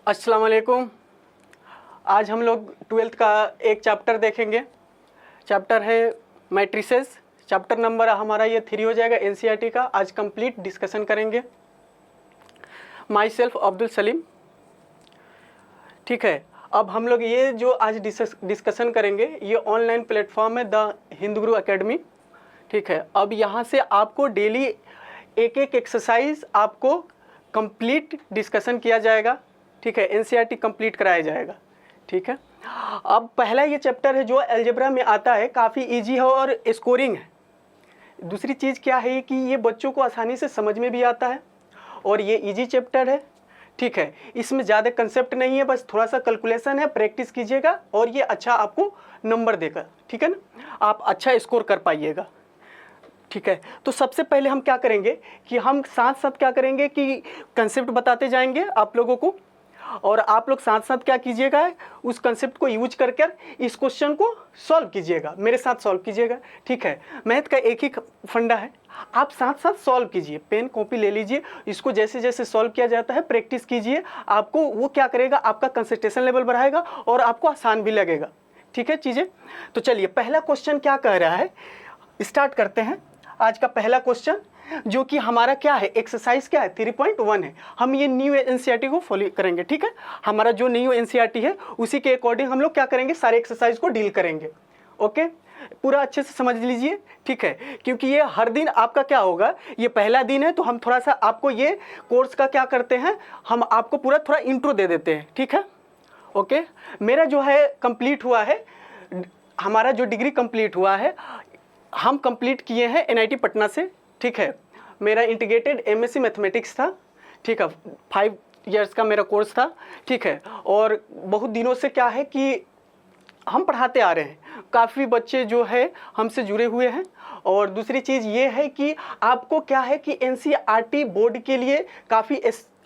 अस्सलाम वालेकुम। आज हम लोग 12th का एक चैप्टर देखेंगे। चैप्टर है मैट्रिसेस। चैप्टर नंबर हमारा ये 3 हो जाएगा एनसीईआरटी का। आज कंप्लीट डिस्कशन करेंगे। My self Abdul Salim. ठीक है, अब हम लोग ये जो आज डिस्कशन करेंगे ये ऑनलाइन प्लेटफॉर्म है द हिंदू गुरु एकेडमी। ठीक है, अब यहाँ से आपको डेली एक एक एक्सरसाइज आपको कंप्लीट डिस्कशन किया जाएगा। ठीक है, एनसीईआरटी कंप्लीट कराया जाएगा। ठीक है, अब पहला ये चैप्टर है जो अलजेब्रा में आता है, काफ़ी इजी है और स्कोरिंग है। दूसरी चीज़ क्या है कि ये बच्चों को आसानी से समझ में भी आता है और ये इजी चैप्टर है। ठीक है, इसमें ज़्यादा कंसेप्ट नहीं है, बस थोड़ा सा कैलकुलेशन है। प्रैक्टिस कीजिएगा और ये अच्छा आपको नंबर देगा। ठीक है ना, आप अच्छा स्कोर कर पाइएगा। ठीक है, तो सबसे पहले हम क्या करेंगे कि हम साथ साथ क्या करेंगे कि कंसेप्ट बताते जाएंगे आप लोगों को, और आप लोग साथ साथ क्या कीजिएगा उस कंसेप्ट को यूज करके इस क्वेश्चन को सॉल्व कीजिएगा, मेरे साथ सॉल्व कीजिएगा। ठीक है, मैथ का एक ही फंडा है, आप साथ साथ सॉल्व कीजिए। पेन कॉपी ले लीजिए, इसको जैसे जैसे सॉल्व किया जाता है प्रैक्टिस कीजिए। आपको वो क्या करेगा, आपका कंसंट्रेशन लेवल बढ़ाएगा और आपको आसान भी लगेगा। ठीक है चीज़ें, तो चलिए पहला क्वेश्चन क्या कह रहा है, स्टार्ट करते हैं। आज का पहला क्वेश्चन जो कि हमारा क्या है, एक्सरसाइज क्या है 3.1 है। हम ये न्यू एनसीईआरटी को फॉलो करेंगे। ठीक है, हमारा जो न्यू एनसीईआरटी है उसी के अकॉर्डिंग हम लोग क्या करेंगे, सारे एक्सरसाइज को डील करेंगे। ओके, पूरा अच्छे से समझ लीजिए। ठीक है, क्योंकि ये हर दिन आपका क्या होगा, ये पहला दिन है तो हम थोड़ा सा आपको ये कोर्स का क्या करते हैं, हम आपको पूरा थोड़ा इंट्रो दे देते हैं। ठीक है, ओके, मेरा जो है कंप्लीट हुआ है, हमारा जो डिग्री कंप्लीट हुआ है हम कंप्लीट किए हैं एनआईटी पटना से। ठीक है, मेरा इंटीग्रेटेड एमएससी मैथमेटिक्स था। ठीक है, 5 इयर्स का मेरा कोर्स था। ठीक है, और बहुत दिनों से क्या है कि हम पढ़ाते आ रहे हैं, काफ़ी बच्चे जो है हमसे जुड़े हुए हैं। और दूसरी चीज़ ये है कि आपको क्या है कि एनसीईआरटी बोर्ड के लिए काफ़ी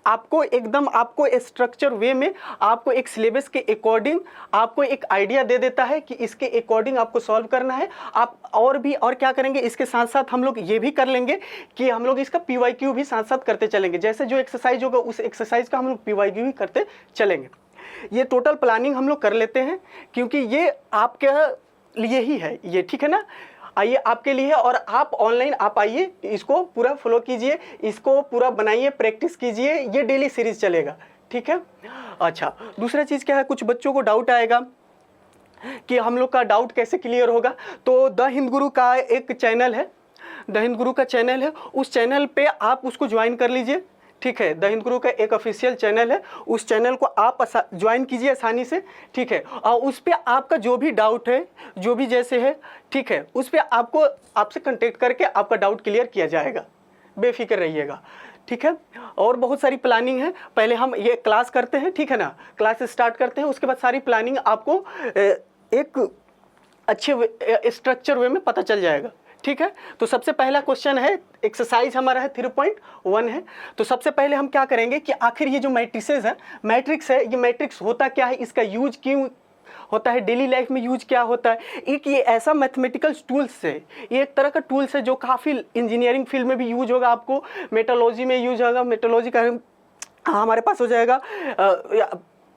आपको एकदम आपको स्ट्रक्चर वे में आपको एक सिलेबस के अकॉर्डिंग आपको एक आइडिया दे देता है कि इसके अकॉर्डिंग आपको सॉल्व करना है। आप और क्या करेंगे, इसके साथ साथ हम लोग ये भी कर लेंगे कि हम लोग इसका पीवाईक्यू भी साथ साथ करते चलेंगे। जैसे जो एक्सरसाइज होगा उस एक्सरसाइज का हम लोग पीवाईक्यू भी करते चलेंगे। ये टोटल प्लानिंग हम लोग कर लेते हैं क्योंकि ये आपके लिए ही है ये। ठीक है ना, आइए आपके लिए, और आप ऑनलाइन आप आइए, इसको पूरा फॉलो कीजिए, इसको पूरा बनाइए, प्रैक्टिस कीजिए, ये डेली सीरीज चलेगा। ठीक है, अच्छा दूसरा चीज़ क्या है, कुछ बच्चों को डाउट आएगा कि हम लोग का डाउट कैसे क्लियर होगा। तो द हिंद गुरु का एक चैनल है, द हिंद गुरु का चैनल है, उस चैनल पे आप उसको ज्वाइन कर लीजिए। ठीक है, द हिंद गुरु का एक ऑफिशियल चैनल है, उस चैनल को आप ज्वाइन कीजिए आसानी से। ठीक है, और उस पर आपका जो भी डाउट है, जो भी जैसे है, ठीक है, उस पर आपको आपसे कांटेक्ट करके आपका डाउट क्लियर किया जाएगा, बेफिक्र रहिएगा। ठीक है, और बहुत सारी प्लानिंग है, पहले हम ये क्लास करते हैं। ठीक है ना, क्लास स्टार्ट करते हैं, उसके बाद सारी प्लानिंग आपको एक अच्छे स्ट्रक्चर वे में पता चल जाएगा। ठीक है, तो सबसे पहला क्वेश्चन है, एक्सरसाइज हमारा है 3.1 है। तो सबसे पहले हम क्या करेंगे कि आखिर ये जो मैट्रिसेस है, मैट्रिक्स है, ये मैट्रिक्स होता क्या है, इसका यूज क्यों होता है, डेली लाइफ में यूज क्या होता है। एक ये ऐसा मैथमेटिकल टूल्स है, ये एक तरह का टूल्स है जो काफ़ी इंजीनियरिंग फील्ड में भी यूज होगा, आपको मेट्रोलॉजी में यूज होगा, मेट्रोलॉजी का हमारे पास हो जाएगा,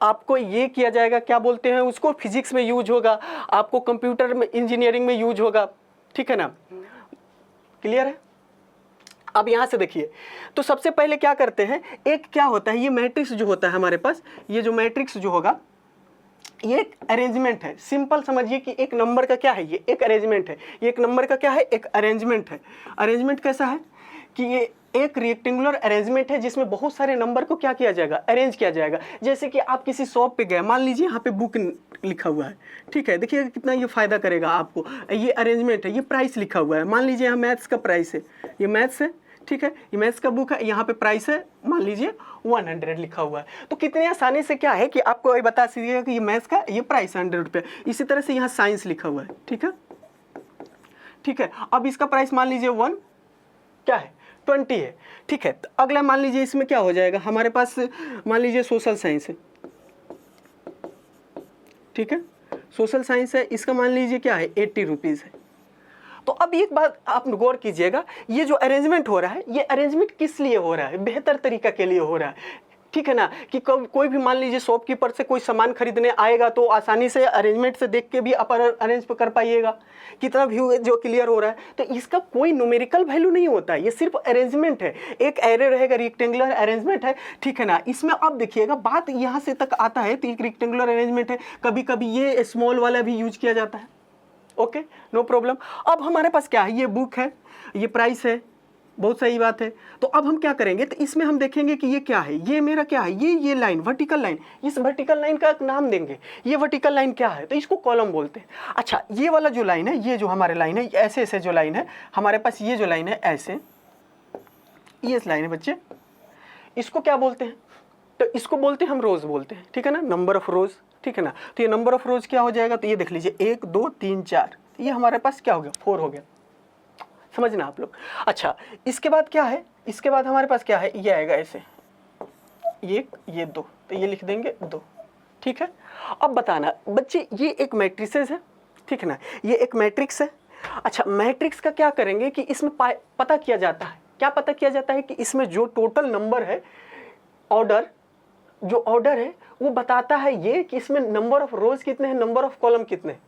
आपको ये किया जाएगा, क्या बोलते हैं उसको, फिजिक्स में यूज होगा, आपको कंप्यूटर में इंजीनियरिंग में यूज होगा। ठीक है ना, क्लियर है। अब यहाँ से देखिए, तो सबसे पहले क्या करते हैं, एक क्या होता है, ये मैट्रिक्स जो होता है हमारे पास, ये जो मैट्रिक्स जो होगा ये एक अरेंजमेंट है। सिंपल समझिए कि एक नंबर का क्या है, ये एक अरेंजमेंट है। ये एक नंबर का क्या है, एक अरेंजमेंट है। अरेंजमेंट कैसा है कि ये एक रेक्टेंगुलर अरेंजमेंट है जिसमें बहुत सारे नंबर को क्या किया जाएगा, अरेंज किया जाएगा। जैसे कि आप किसी शॉप पे गए, मान लीजिए यहाँ पे बुक लिखा हुआ है। ठीक है, देखिए कितना ये फ़ायदा करेगा आपको। ये अरेंजमेंट है, ये प्राइस लिखा हुआ है, मान लीजिए यहाँ मैथ्स का प्राइस है, ये मैथ्स है। ठीक है, ये मैथ्स का बुक है, यहाँ पे प्राइस है मान लीजिए 100 लिखा हुआ है। तो कितने आसानी से क्या है कि आपको ये बता दीजिएगा कि ये मैथ्स का ये प्राइस 100 रुपये। इसी तरह से यहाँ साइंस लिखा हुआ है। ठीक है, ठीक है, अब इसका प्राइस मान लीजिए 1 क्या है 20 है। ठीक है, तो अगला मान लीजिए इसमें क्या हो जाएगा, हमारे पास मान लीजिए सोशल साइंस है। ठीक है, सोशल साइंस है, इसका मान लीजिए क्या है 80 रुपीज़ है। तो अब एक बात आप गौर कीजिएगा, ये जो अरेंजमेंट हो रहा है, ये अरेंजमेंट किस लिए हो रहा है, बेहतर तरीका के लिए हो रहा है। ठीक है ना, कि कोई भी मान लीजिए शॉपकीपर से कोई सामान खरीदने आएगा तो आसानी से अरेंजमेंट से देख के भी आप अरेंज कर पाइएगा, कितना व्यू है जो क्लियर हो रहा है। तो इसका कोई न्यूमेरिकल वैल्यू नहीं होता है, ये सिर्फ अरेंजमेंट है, एक एरे रहेगा, रेक्टेंगुलर अरेंजमेंट है, ठीक है ना। इसमें अब देखिएगा बात यहाँ से तक आता है तो एक रेक्टेंगुलर अरेंजमेंट है, कभी कभी ये स्मॉल वाला भी यूज किया जाता है, ओके नो प्रॉब्लम। अब हमारे पास क्या है, ये बुक है, ये प्राइस है, बहुत सही बात है। तो अब हम क्या करेंगे, तो इसमें हम देखेंगे कि ये क्या है, ये मेरा क्या है, ये लाइन वर्टिकल लाइन, इस वर्टिकल लाइन का एक नाम देंगे, ये वर्टिकल लाइन क्या है, तो इसको कॉलम बोलते हैं। अच्छा, ये वाला जो लाइन है, ये जो हमारे लाइन है, ऐसे ऐसे जो लाइन है हमारे पास, ये जो लाइन है ऐसे, ये लाइन है बच्चे, इसको क्या बोलते हैं, तो इसको बोलते हैं हम रोज बोलते हैं, ठीक है ना, नंबर ऑफ रोज, ठीक है ना। तो ये नंबर ऑफ रोज क्या हो जाएगा, तो ये देख लीजिए 1 2 3 4, ये हमारे पास क्या हो गया, 4 हो गया, समझना आप लोग। अच्छा, इसके बाद क्या है, इसके बाद हमारे पास क्या है, ये आएगा ऐसे, ये 2, तो ये लिख देंगे 2, ठीक है। अब बताना बच्चे, ये एक मैट्रिसेस है, ठीक है ना, ये एक मैट्रिक्स है। अच्छा, मैट्रिक्स का क्या करेंगे कि इसमें पता किया जाता है, क्या पता किया जाता है कि इसमें जो टोटल नंबर है, ऑर्डर, जो ऑर्डर है वो बताता है ये कि इसमें नंबर ऑफ रोज कितने हैं, नंबर ऑफ कॉलम कितने हैं,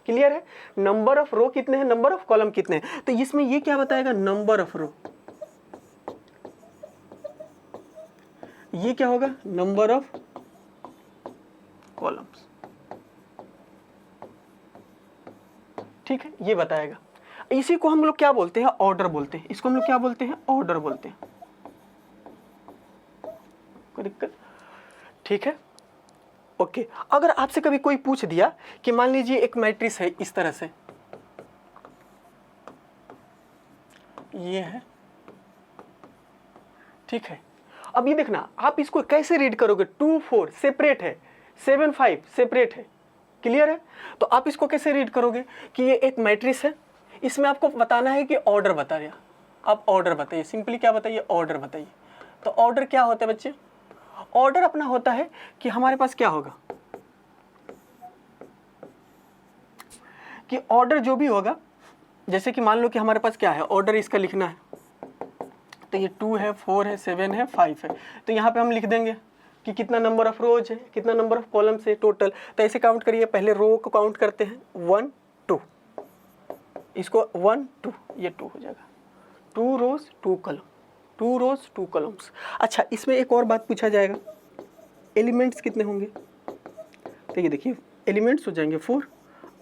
क्लियर है, नंबर ऑफ रो कितने हैं, नंबर ऑफ कॉलम कितने हैं। तो इसमें ये क्या बताएगा, नंबर ऑफ रो, ये क्या होगा, नंबर ऑफ कॉलम्स, ठीक है, ये बताएगा। इसी को हम लोग क्या बोलते हैं, ऑर्डर बोलते हैं, इसको हम लोग क्या बोलते हैं, ऑर्डर बोलते हैं, कोई दिक्कत, ठीक है, ओके। अगर आपसे कभी कोई पूछ दिया कि मान लीजिए एक मैट्रिक्स है इस तरह से, ये है, ठीक है। अब ये देखना, आप इसको कैसे रीड करोगे, 2 4 सेपरेट है, 7 5 सेपरेट है, क्लियर है। तो आप इसको कैसे रीड करोगे कि ये एक मैट्रिक्स है, इसमें आपको बताना है कि ऑर्डर बता दिया, आप ऑर्डर बताइए, सिंपली क्या बताइए, ऑर्डर बताइए। तो ऑर्डर क्या होता है बच्चे, ऑर्डर अपना होता है कि हमारे पास क्या होगा, कि ऑर्डर जो भी होगा, जैसे कि मान लो कि हमारे पास क्या है, ऑर्डर इसका लिखना है, तो ये 2 है, 4 है, 7 है, 5 है, तो यहाँ पे हम लिख देंगे कि कितना नंबर ऑफ रोज है, कितना नंबर ऑफ कॉलम्स है टोटल। तो ऐसे काउंट करिए, पहले रो को काउंट करते हैं, 1 2, इसको 1 2, ये 2 हो जाएगा, 2 रोज 2 कॉलम, 2 रोज 2 कॉलम्स। अच्छा, इसमें एक और बात पूछा जाएगा, एलिमेंट्स कितने होंगे, तो ये देखिए एलिमेंट्स हो जाएंगे 4,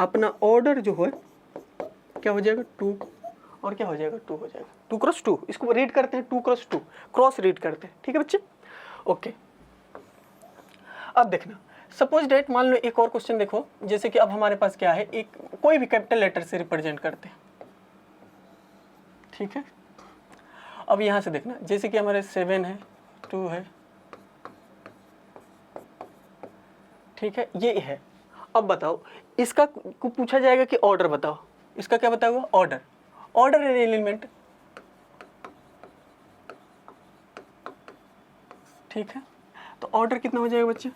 अपना ऑर्डर जो है क्या हो जाएगा, 2, और क्या हो जाएगा, 2 हो जाएगा, 2 क्रॉस 2, इसको रीड करते हैं 2 क्रॉस 2, क्रॉस रीड करते हैं, ठीक है बच्चे, ओके। अब देखना, सपोज डेट, मान लो एक और क्वेश्चन देखो, जैसे कि अब हमारे पास क्या है, एक कोई भी कैपिटल लेटर से रिप्रेजेंट करते हैं, ठीक है। अब यहाँ से देखना, जैसे कि हमारे 7 है, 2 है, ठीक है, ये है। अब बताओ, इसका को पूछा जाएगा कि ऑर्डर बताओ, इसका क्या बताओगे, ऑर्डर, ऑर्डर एन एलिमेंट, ठीक है। तो ऑर्डर कितना हो जाएगा बच्चे,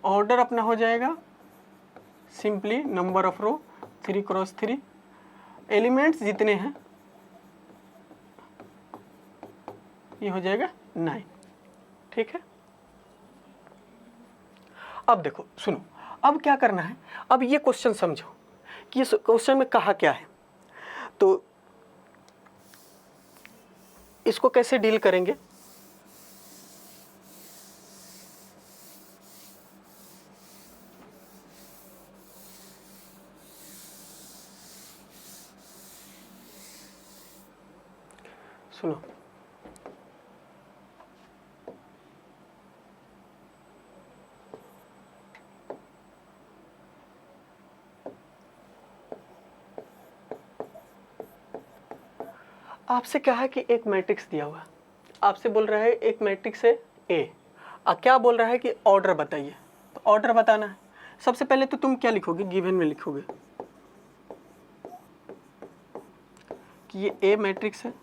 ऑर्डर अपना हो जाएगा simply number of row 3 cross 3, elements जितने हैं ये हो जाएगा 9, ठीक है। अब देखो सुनो, अब क्या करना है, अब ये क्वेश्चन समझो कि इस क्वेश्चन में कहा क्या है, तो इसको कैसे डील करेंगे। सुनो, आपसे क्या है कि एक मैट्रिक्स दिया हुआ है, आपसे बोल रहा है एक मैट्रिक्स है ए, क्या बोल रहा है कि ऑर्डर बताइए, तो ऑर्डर बताना है। सबसे पहले तो तुम क्या लिखोगे, गिवन में लिखोगे कि ये ए मैट्रिक्स है,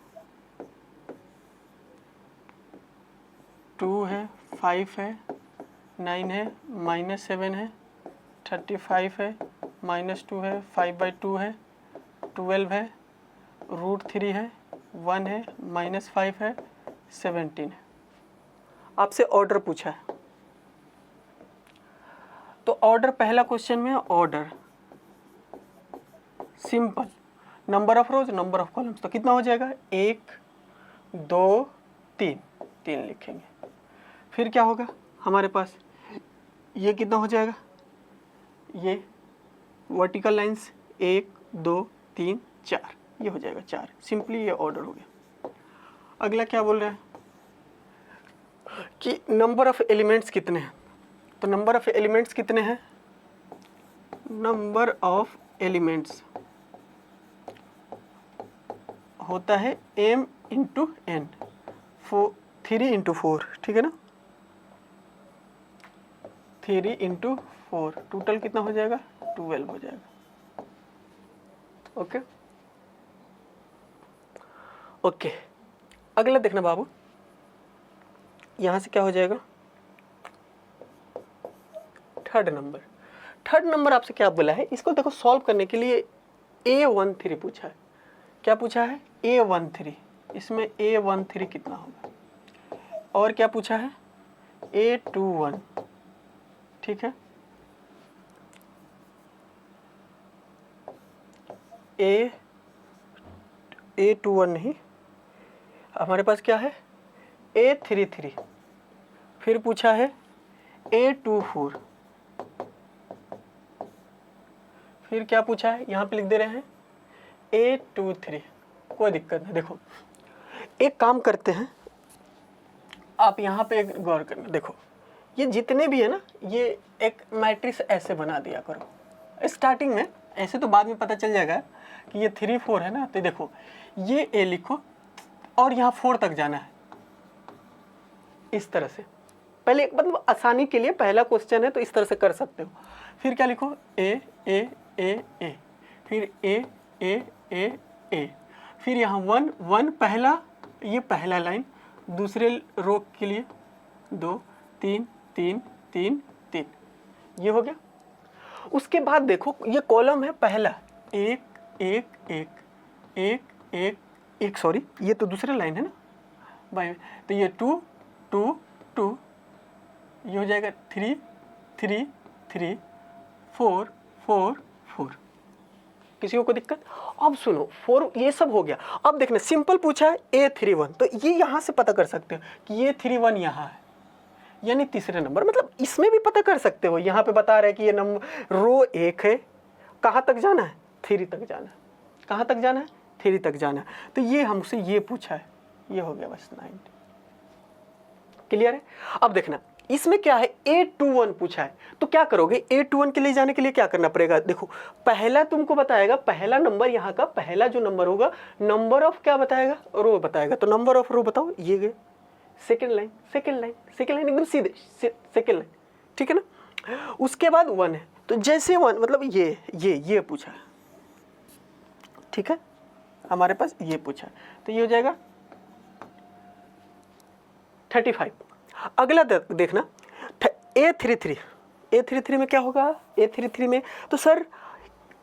2 है, 5 है, 9 है, -7 है, 35 है, -2 है, 5/2 है, 12 है, √3 है, 1 है, -5 है, 17 है। आपसे ऑर्डर पूछा है, तो ऑर्डर पहला क्वेश्चन में order simple, number of rose number of columns, तो कितना हो जाएगा 1 2 3, 3 लिखेंगे। फिर क्या होगा हमारे पास, ये कितना हो जाएगा, ये वर्टिकल लाइंस 1 2 3 4, ये हो जाएगा 4, सिंपली ये ऑर्डर हो गया। अगला क्या बोल रहा है कि नंबर ऑफ एलिमेंट्स कितने हैं, तो नंबर ऑफ एलिमेंट्स कितने हैं, नंबर ऑफ एलिमेंट्स होता है m इंटू n, 3 इंटू 4, ठीक है ना, 3 इंटू 4, टोटल कितना हो जाएगा 12 हो जाएगा। ओके ओके, अगला देखना बाबू, यहाँ से क्या हो जाएगा, थर्ड नंबर आपसे क्या बोला है, इसको देखो सॉल्व करने के लिए A13 पूछा है। क्या पूछा है A13, इसमें A13 कितना होगा, और क्या पूछा है A21, ठीक है, A21 नहीं, हमारे पास क्या है A33, फिर पूछा है A24, फिर क्या पूछा है, यहाँ पे लिख दे रहे हैं A23, कोई दिक्कत नहीं। देखो एक काम करते हैं, आप यहाँ पे एक गौर करना, देखो ये जितने भी है ना, ये एक मैट्रिक्स ऐसे बना दिया करो स्टार्टिंग में, ऐसे तो बाद में पता चल जाएगा कि ये 3 4 है ना, तो देखो ये A लिखो और यहाँ 4 तक जाना है, इस तरह से। पहले मतलब आसानी के लिए पहला क्वेश्चन है तो इस तरह से कर सकते हो। फिर क्या लिखो A A A A, फिर A A A A, फिर यहाँ 1 1 पहला, ये पहला लाइन, दूसरे रो के लिए 2 3 3 3 3, ये हो गया। उसके बाद देखो ये कॉलम है पहला, 1 1 1 1 1 1, सॉरी ये तो दूसरा लाइन है ना भाई, तो ये 2 2 2, ये हो जाएगा 3 3 3 4 4 4। किसी को कोई दिक्कत? अब सुनो 4 ये सब हो गया। अब देखना सिंपल पूछा है A31, तो ये यहाँ से पता कर सकते हो कि ये 31 यहाँ है, यानी तीसरे नंबर, मतलब इसमें भी पता कर सकते हो। यहाँ पे बता रहे हैं कि ये नंबर रो 1 है, कहाँ तक जाना है 3 तक जाना है, कहाँ तक जाना है 3 तक जाना है, तो ये हमसे ये पूछा है, ये हो गया बस 90। क्लियर है? अब देखना इसमें क्या है A21 पूछा है, तो क्या करोगे A21 के लिए जाने के लिए क्या करना पड़ेगा, देखो पहला तुमको बताएगा, पहला नंबर यहाँ का पहला जो नंबर होगा, नंबर ऑफ क्या बताएगा, रो बताएगा, तो नंबर ऑफ रो बताओ, ये गए second line second line second line, एकदम सीधे सेकेंड लाइन, ठीक है ना। उसके बाद 1 है, तो जैसे 1 मतलब ये पूछा है, ठीक है, हमारे पास ये पूछा है, तो ये हो जाएगा 35। अगला देखना A33 में क्या होगा, A33 में तो सर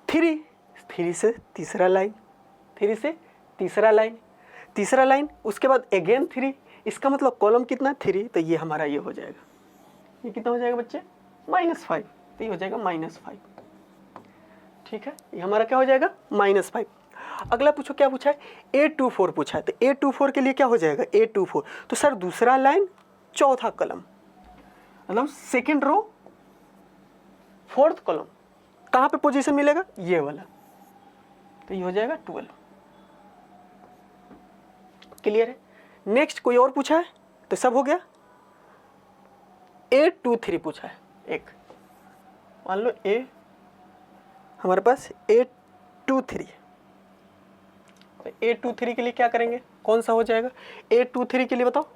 3 से तीसरा लाइन, 3 से तीसरा लाइन, उसके बाद अगेन 3, इसका मतलब कॉलम कितना 3, तो ये हमारा ये हो जाएगा, ये कितना हो जाएगा बच्चे -5, तो ये हो जाएगा -5, ठीक है, ये हमारा क्या हो जाएगा -5। अगला पूछो क्या पूछा है A24 पूछा है, तो A24 के लिए क्या हो जाएगा A24, तो सर दूसरा लाइन चौथा कॉलम, मतलब सेकेंड रो 4th कॉलम, कहाँ पे पोजीशन मिलेगा ये वाला, तो ये हो जाएगा 12। क्लियर है? नेक्स्ट कोई और पूछा है, तो सब हो गया। A23 पूछा है एक, मान लो A हमारे पास A23, A23 के लिए क्या करेंगे, कौन सा हो जाएगा A23 के लिए बताओ,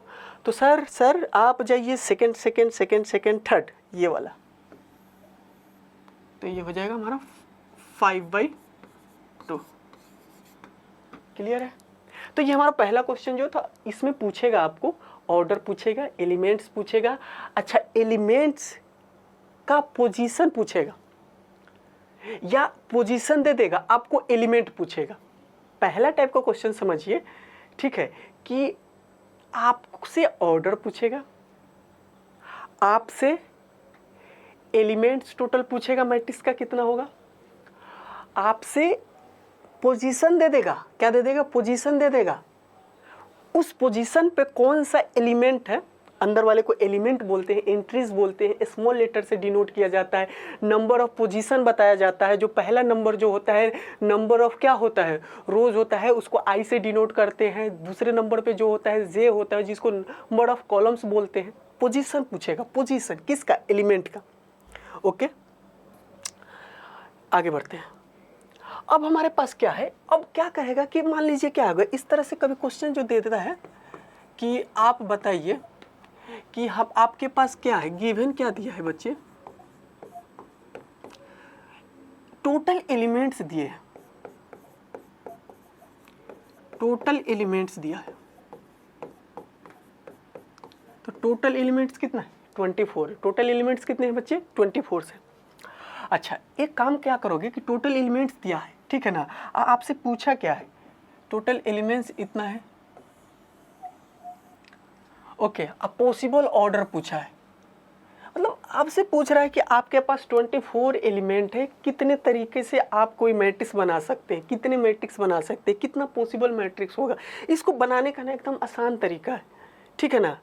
तो सर आप जाइए सेकेंड थर्ड, ये वाला, तो ये हो जाएगा हमारा 5/2। क्लियर है? तो ये हमारा पहला क्वेश्चन जो था, इसमें पूछेगा आपको ऑर्डर पूछेगा, एलिमेंट्स पूछेगा, अच्छा एलिमेंट्स का पोजीशन पूछेगा या पोजीशन दे देगा, आपको एलिमेंट पूछेगा। पहला टाइप का क्वेश्चन समझिए, ठीक है, कि आपसे ऑर्डर पूछेगा, आपसे एलिमेंट्स टोटल पूछेगा मैट्रिक्स का कितना होगा, आपसे पोजीशन दे देगा, क्या दे देगा, पोजीशन दे देगा, उस पोजीशन पे कौन सा एलिमेंट है, अंदर वाले को एलिमेंट बोलते हैं, एंट्रीज बोलते हैं, स्मॉल लेटर से डिनोट किया जाता है, नंबर ऑफ पोजीशन बताया जाता है, जो पहला नंबर जो होता है नंबर ऑफ क्या होता है, रोज होता है, उसको आई से डिनोट करते हैं, दूसरे नंबर पे जो होता है जे होता है जिसको नंबर ऑफ कॉलम्स बोलते हैं। पोजीशन पूछेगा, पोजीशन किसका, एलिमेंट का। ओके, आगे बढ़ते हैं। अब हमारे पास क्या है, अब क्या कहेगा कि मान लीजिए क्या होगा, इस तरह से कभी क्वेश्चन जो दे देता है कि आप बताइए कि हम आपके पास क्या है, गिवन क्या दिया है बच्चे, टोटल एलिमेंट्स दिए हैं, टोटल एलिमेंट्स दिया है, तो टोटल एलिमेंट्स कितना है, 24। टोटल एलिमेंट्स कितने हैं बच्चे, 24 से। अच्छा, एक काम क्या करोगे कि टोटल एलिमेंट्स दिया है, ठीक है ना, आपसे पूछा क्या है, टोटल एलिमेंट्स इतना है। ओके, अब पॉसिबल ऑर्डर पूछा है, मतलब आपसे पूछ रहा है कि आपके पास 24 एलिमेंट है, कितने तरीके से आप कोई मैट्रिक्स बना सकते हैं, कितने मैट्रिक्स बना सकते हैं, कितना पॉसिबल मैट्रिक्स होगा। इसको बनाने का ना एकदम आसान तरीका है, ठीक है ना।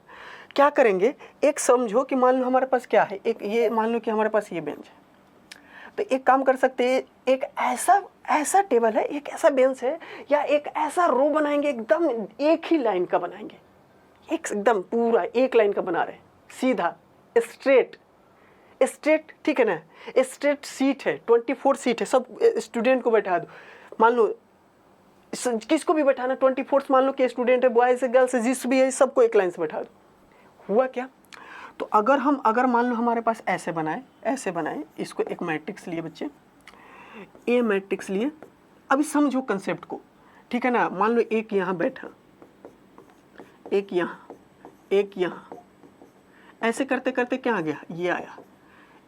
क्या करेंगे, एक समझो कि मान लो हमारे पास क्या है, एक ये मान लो कि हमारे पास ये बेंच है, तो एक काम कर सकते हैं, एक ऐसा टेबल है, एक ऐसा बेंच है, या एक ऐसा रो बनाएंगे, एकदम एक ही लाइन का बनाएंगे, एकदम पूरा एक लाइन का बना रहे हैं, सीधा स्ट्रेट, ठीक है ना, स्ट्रेट सीट है, 24 सीट है, सब स्टूडेंट को बैठा दो, मान लो किसको भी बैठाना, 24 मान लो कि स्टूडेंट है, बॉयज है, गर्ल्स है, जिस भी है, सबको एक लाइन से बैठा दो। हुआ क्या, तो अगर मान लो हमारे पास ऐसे बनाए, इसको एक मैट्रिक्स लिए बच्चे, ए मैट्रिक्स लिए, अभी समझो कंसेप्ट को, ठीक है ना। मान लो एक यहाँ बैठा, एक यहाँ, ऐसे करते करते क्या आ गया, ये आया,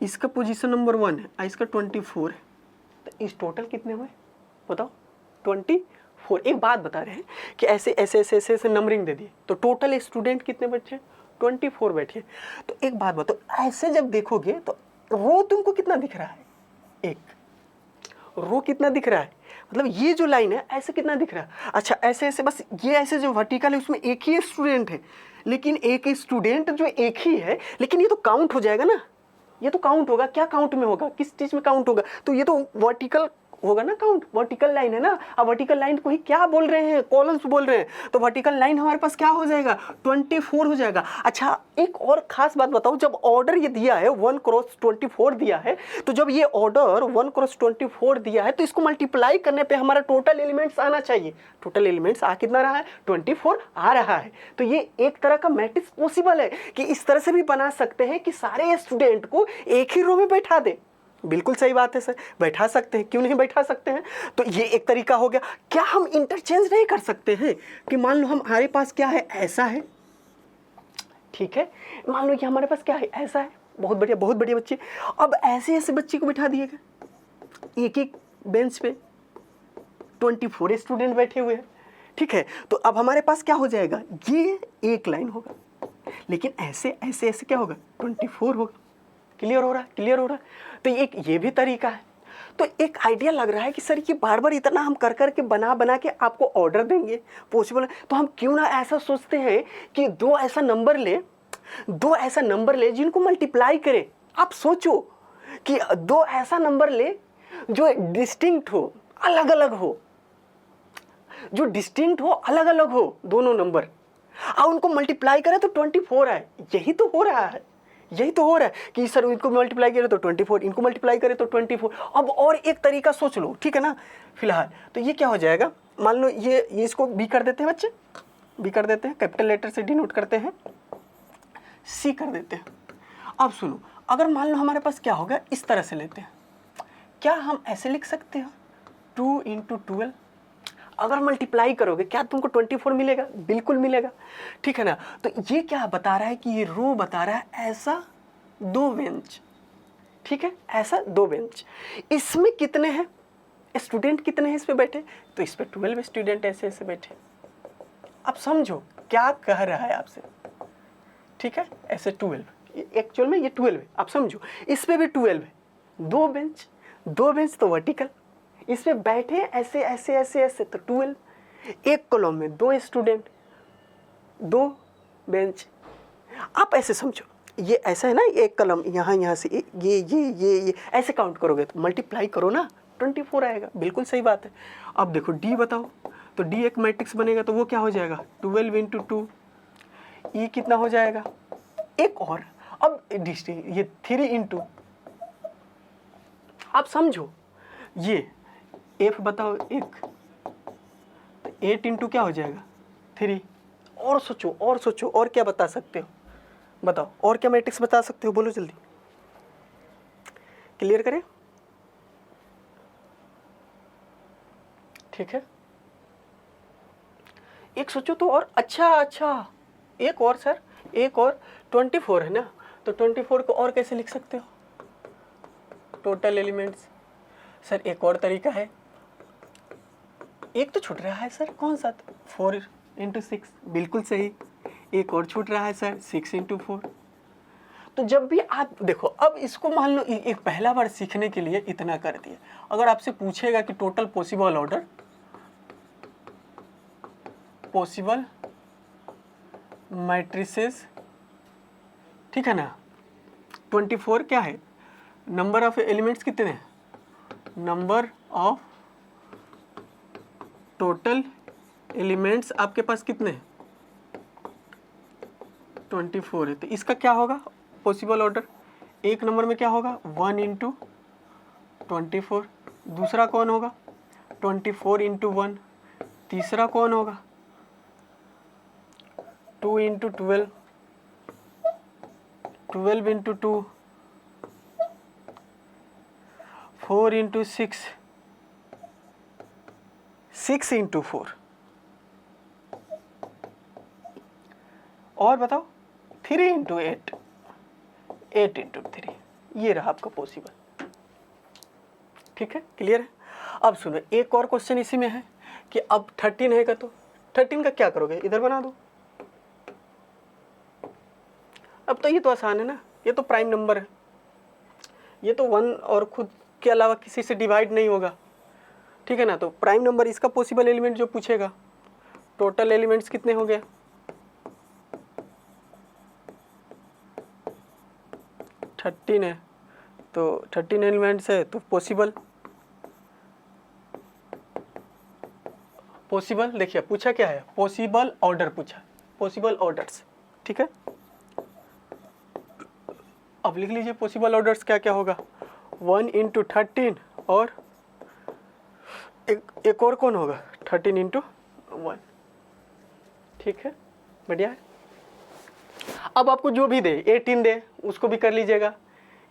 इसका पोजीशन नंबर 1 है, इसका 24 है, तो इस टोटल कितने हुए बताओ, 24। एक बात बता रहे हैं कि ऐसे नंबरिंग दे दिए, तो टोटल स्टूडेंट कितने बैठे, 24 बैठे। तो एक बात बताओ, ऐसे जब देखोगे तो रो तुमको कितना दिख रहा है, एक रो कितना दिख रहा है, मतलब ये जो लाइन है ऐसे कितना दिख रहा है। अच्छा, ऐसे बस ये ऐसे जो वर्टिकल है उसमें एक ही स्टूडेंट है, लेकिन एक स्टूडेंट जो एक ही है, लेकिन ये तो काउंट हो जाएगा ना, ये तो काउंट होगा, क्या काउंट में होगा, किस चीज में काउंट होगा, तो ये तो वर्टिकल होगा ना, काउंट, वर्टिकल लाइन है ना। अब वर्टिकल लाइन को ही क्या बोल रहे हैं, कॉलम्स बोल रहे हैं, तो वर्टिकल लाइन हमारे पास क्या हो जाएगा, 24 हो जाएगा। अच्छा, एक और खास बात बताओ, जब ऑर्डर ये दिया है 1 क्रॉस 24 दिया है, तो जब ये ऑर्डर 1 क्रॉस 24 दिया है, तो इसको मल्टीप्लाई करने पे हमारा टोटल एलिमेंट्स आना चाहिए। टोटल एलिमेंट्स आ कितना रहा है, 24 आ रहा है। तो ये एक तरह का मैट्रिक्स पॉसिबल है कि इस तरह से भी बना सकते हैं कि सारे स्टूडेंट को एक ही रो में बैठा दे। बिल्कुल सही बात है सर, बैठा सकते हैं, क्यों नहीं बैठा सकते हैं। तो ये एक तरीका हो गया। क्या हम इंटरचेंज नहीं कर सकते हैं कि मान लो हमारे पास क्या है, ऐसा है, ठीक है, मान लो कि हमारे पास क्या है, ऐसा है, बहुत बढ़िया बच्चे। अब ऐसे ऐसे बच्चे को बैठा दिएगा एक एक बेंच पे, 24 स्टूडेंट बैठे हुए हैं, ठीक है। तो अब हमारे पास क्या हो जाएगा, ये एक लाइन होगा, लेकिन ऐसे ऐसे ऐसे क्या होगा, 24 होगा। क्लियर हो रहा है। तो ये भी तरीका है। तो एक आइडिया लग रहा है कि सर ये बार बार इतना हम कर के बना के आपको ऑर्डर देंगे, पॉसिबल है, तो हम क्यों ना ऐसा सोचते हैं कि दो ऐसा नंबर ले जिनको मल्टीप्लाई करें। आप सोचो कि दो ऐसा नंबर ले जो डिस्टिंक्ट हो, अलग अलग हो, दोनों नंबर, और उनको मल्टीप्लाई करें तो 24 है। यही तो हो रहा है कि सर इनको मल्टीप्लाई करें तो 24, इनको मल्टीप्लाई करें तो 24। अब और एक तरीका सोच लो, ठीक है ना। फिलहाल तो ये क्या हो जाएगा, मान लो ये इसको बी कर देते हैं बच्चे, बी कर देते हैं, कैपिटल लेटर से डिनोट करते हैं, सी कर देते हैं। अब सुनो, अगर मान लो हमारे पास क्या होगा, इस तरह से लेते हैं, क्या हम ऐसे लिख सकते हैं 2 × 12, अगर मल्टीप्लाई करोगे क्या तुमको 24 मिलेगा, बिल्कुल मिलेगा, ठीक है ना। तो ये क्या बता रहा है कि ये रो बता रहा है ऐसा 2 बेंच, ठीक है, ऐसा 2 बेंच, इसमें कितने हैं स्टूडेंट, कितने हैं इस पे बैठे, तो इस पे 12 स्टूडेंट ऐसे ऐसे बैठे। अब समझो क्या कह रहा है आपसे, ठीक है। ऐसे 12, एक्चुअल में ये 12 है, आप समझो। इस पे भी 12 है, दो बेंच तो वर्टिकल, इस पे बैठे ऐसे ऐसे ऐसे ऐसे तो 12, एक कॉलम में 2 स्टूडेंट, 2 बेंच। आप ऐसे समझो, ये ऐसा है ना, एक कलम यहाँ से ये ऐसे काउंट करोगे तो मल्टीप्लाई करो ना, 24 आएगा। बिल्कुल सही बात है। अब देखो डी बताओ, तो डी एक मैट्रिक्स बनेगा तो वो क्या हो जाएगा, 12 इंटू 2। ई कितना हो जाएगा, एक और, अब ये 3 इंटू, आप समझो ये एफ बताओ एक, तो 8 इंटू क्या हो जाएगा 3। और सोचो और क्या बता सकते हो, बताओ और क्या मैट्रिक्स बता सकते हो, बोलो जल्दी, क्लियर करें। ठीक है, एक सोचो तो, और अच्छा एक और सर, एक और 24 है ना, तो 24 को और कैसे लिख सकते हो, टोटल एलिमेंट्स। सर एक और तरीका है, एक तो छूट रहा है सर, कौन सा, 4 इंटू 6, बिल्कुल सही। एक और छूट रहा है सर, 6 इंटू 4। तो जब भी आप देखो, अब इसको मान लो एक पहला बार सीखने के लिए इतना कर दिया, अगर आपसे पूछेगा कि total possible order, possible matrices, ठीक है ना, 24 क्या है, नंबर ऑफ एलिमेंट्स कितने हैं, नंबर ऑफ टोटल एलिमेंट्स आपके पास कितने हैं, 24 है। तो इसका क्या होगा पॉसिबल ऑर्डर, एक नंबर में क्या होगा 1 इंटू 24, दूसरा कौन होगा 24 इंटू 1, तीसरा कौन होगा 2 इंटू 12, 12 इंटू 2, 4 इंटू 6, 6 इंटू 4, और बताओ 3 इंटू 8, 8 इंटू 3, ये रहा आपका पॉसिबल। ठीक है, क्लियर है। अब सुनो, एक और क्वेश्चन इसी में है कि अब 13 है का, तो 13 का क्या करोगे, इधर बना दो। अब तो ये तो आसान है ना, ये तो प्राइम नंबर है, ये तो 1 और खुद के अलावा किसी से डिवाइड नहीं होगा, ठीक है ना। तो प्राइम नंबर, इसका पॉसिबल एलिमेंट जो पूछेगा, टोटल एलिमेंट्स कितने हो गए, 13 है, तो 13 एलिमेंट्स है, तो पॉसिबल देखिए पूछा क्या है, पॉसिबल ऑर्डर पूछा, पॉसिबल ऑर्डर्स, ठीक है। अब लिख लीजिए पॉसिबल ऑर्डर्स क्या क्या होगा, 1 इंटू 13, और एक और कौन होगा 13 इंटू 1, ठीक है, बढ़िया है। अब आपको जो भी दे, 18 दे उसको भी कर लीजिएगा,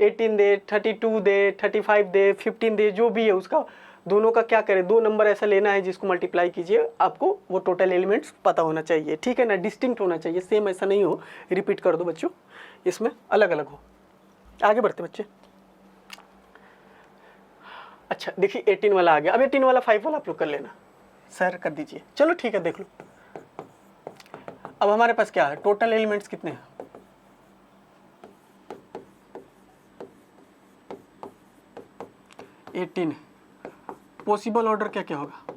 18 दे, 32 दे, 35 दे, 15 दे, जो भी है उसका दोनों का क्या करें, 2 नंबर ऐसा लेना है जिसको मल्टीप्लाई कीजिए, आपको वो टोटल एलिमेंट्स पता होना चाहिए, ठीक है ना, डिस्टिंक्ट होना चाहिए, सेम ऐसा नहीं हो, रिपीट कर दो बच्चों, इसमें अलग अलग हो। आगे बढ़ते बच्चे। अच्छा देखिए 18 वाला आ गया, अब 18 वाला 5 वाला आप लोग कर लेना, सर कर दीजिए, चलो ठीक है देख लो। अब हमारे पास क्या है, टोटल एलिमेंट्स कितने हैं, एटीन। पॉसिबल ऑर्डर क्या क्या होगा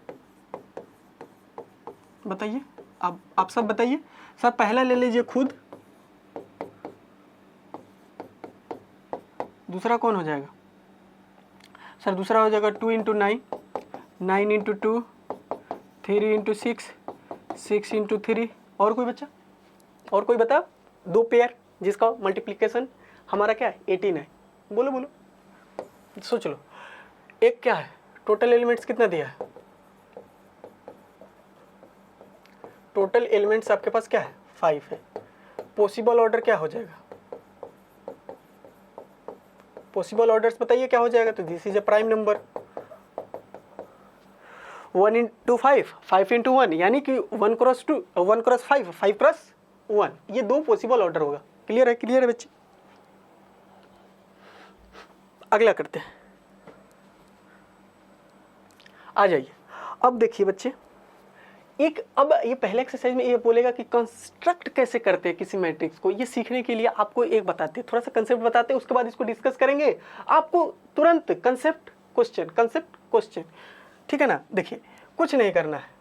बताइए, आप सब बताइए। सर पहला ले लीजिए खुद, दूसरा कौन हो जाएगा सर, दूसरा हो जाएगा 2 इंटू 9, 9 इंटू 2, 3 इंटू 6, 6 इंटू 3, और कोई बच्चा, और कोई बता, 2 पेयर जिसका मल्टीप्लिकेशन हमारा क्या है 18 है, बोलो बोलो, सोच लो। एक क्या है, टोटल एलिमेंट्स कितना दिया है, टोटल एलिमेंट्स आपके पास क्या है 5 है। पॉसिबल ऑर्डर क्या हो जाएगा, पॉसिबल ऑर्डर्स बताइए क्या हो जाएगा, तो this is a prime number, 1 into 5, 5 into 1, यानी कि 1 क्रॉस 2, 1 क्रॉस 5, 5 क्रॉस 1, ये 2 पॉसिबल ऑर्डर होगा। क्लियर है बच्चे। अगला करते हैं, आ जाइए। अब देखिए बच्चे, एक अब ये पहले एक्सरसाइज में ये बोलेगा कि कंस्ट्रक्ट कैसे करते हैं किसी मैट्रिक्स को। ये सीखने के लिए आपको एक बताते हैं, थोड़ा सा कंसेप्ट बताते हैं, उसके बाद इसको डिस्कस करेंगे। आपको तुरंत कंसेप्ट क्वेश्चन, ठीक है ना। देखिए कुछ नहीं करना है,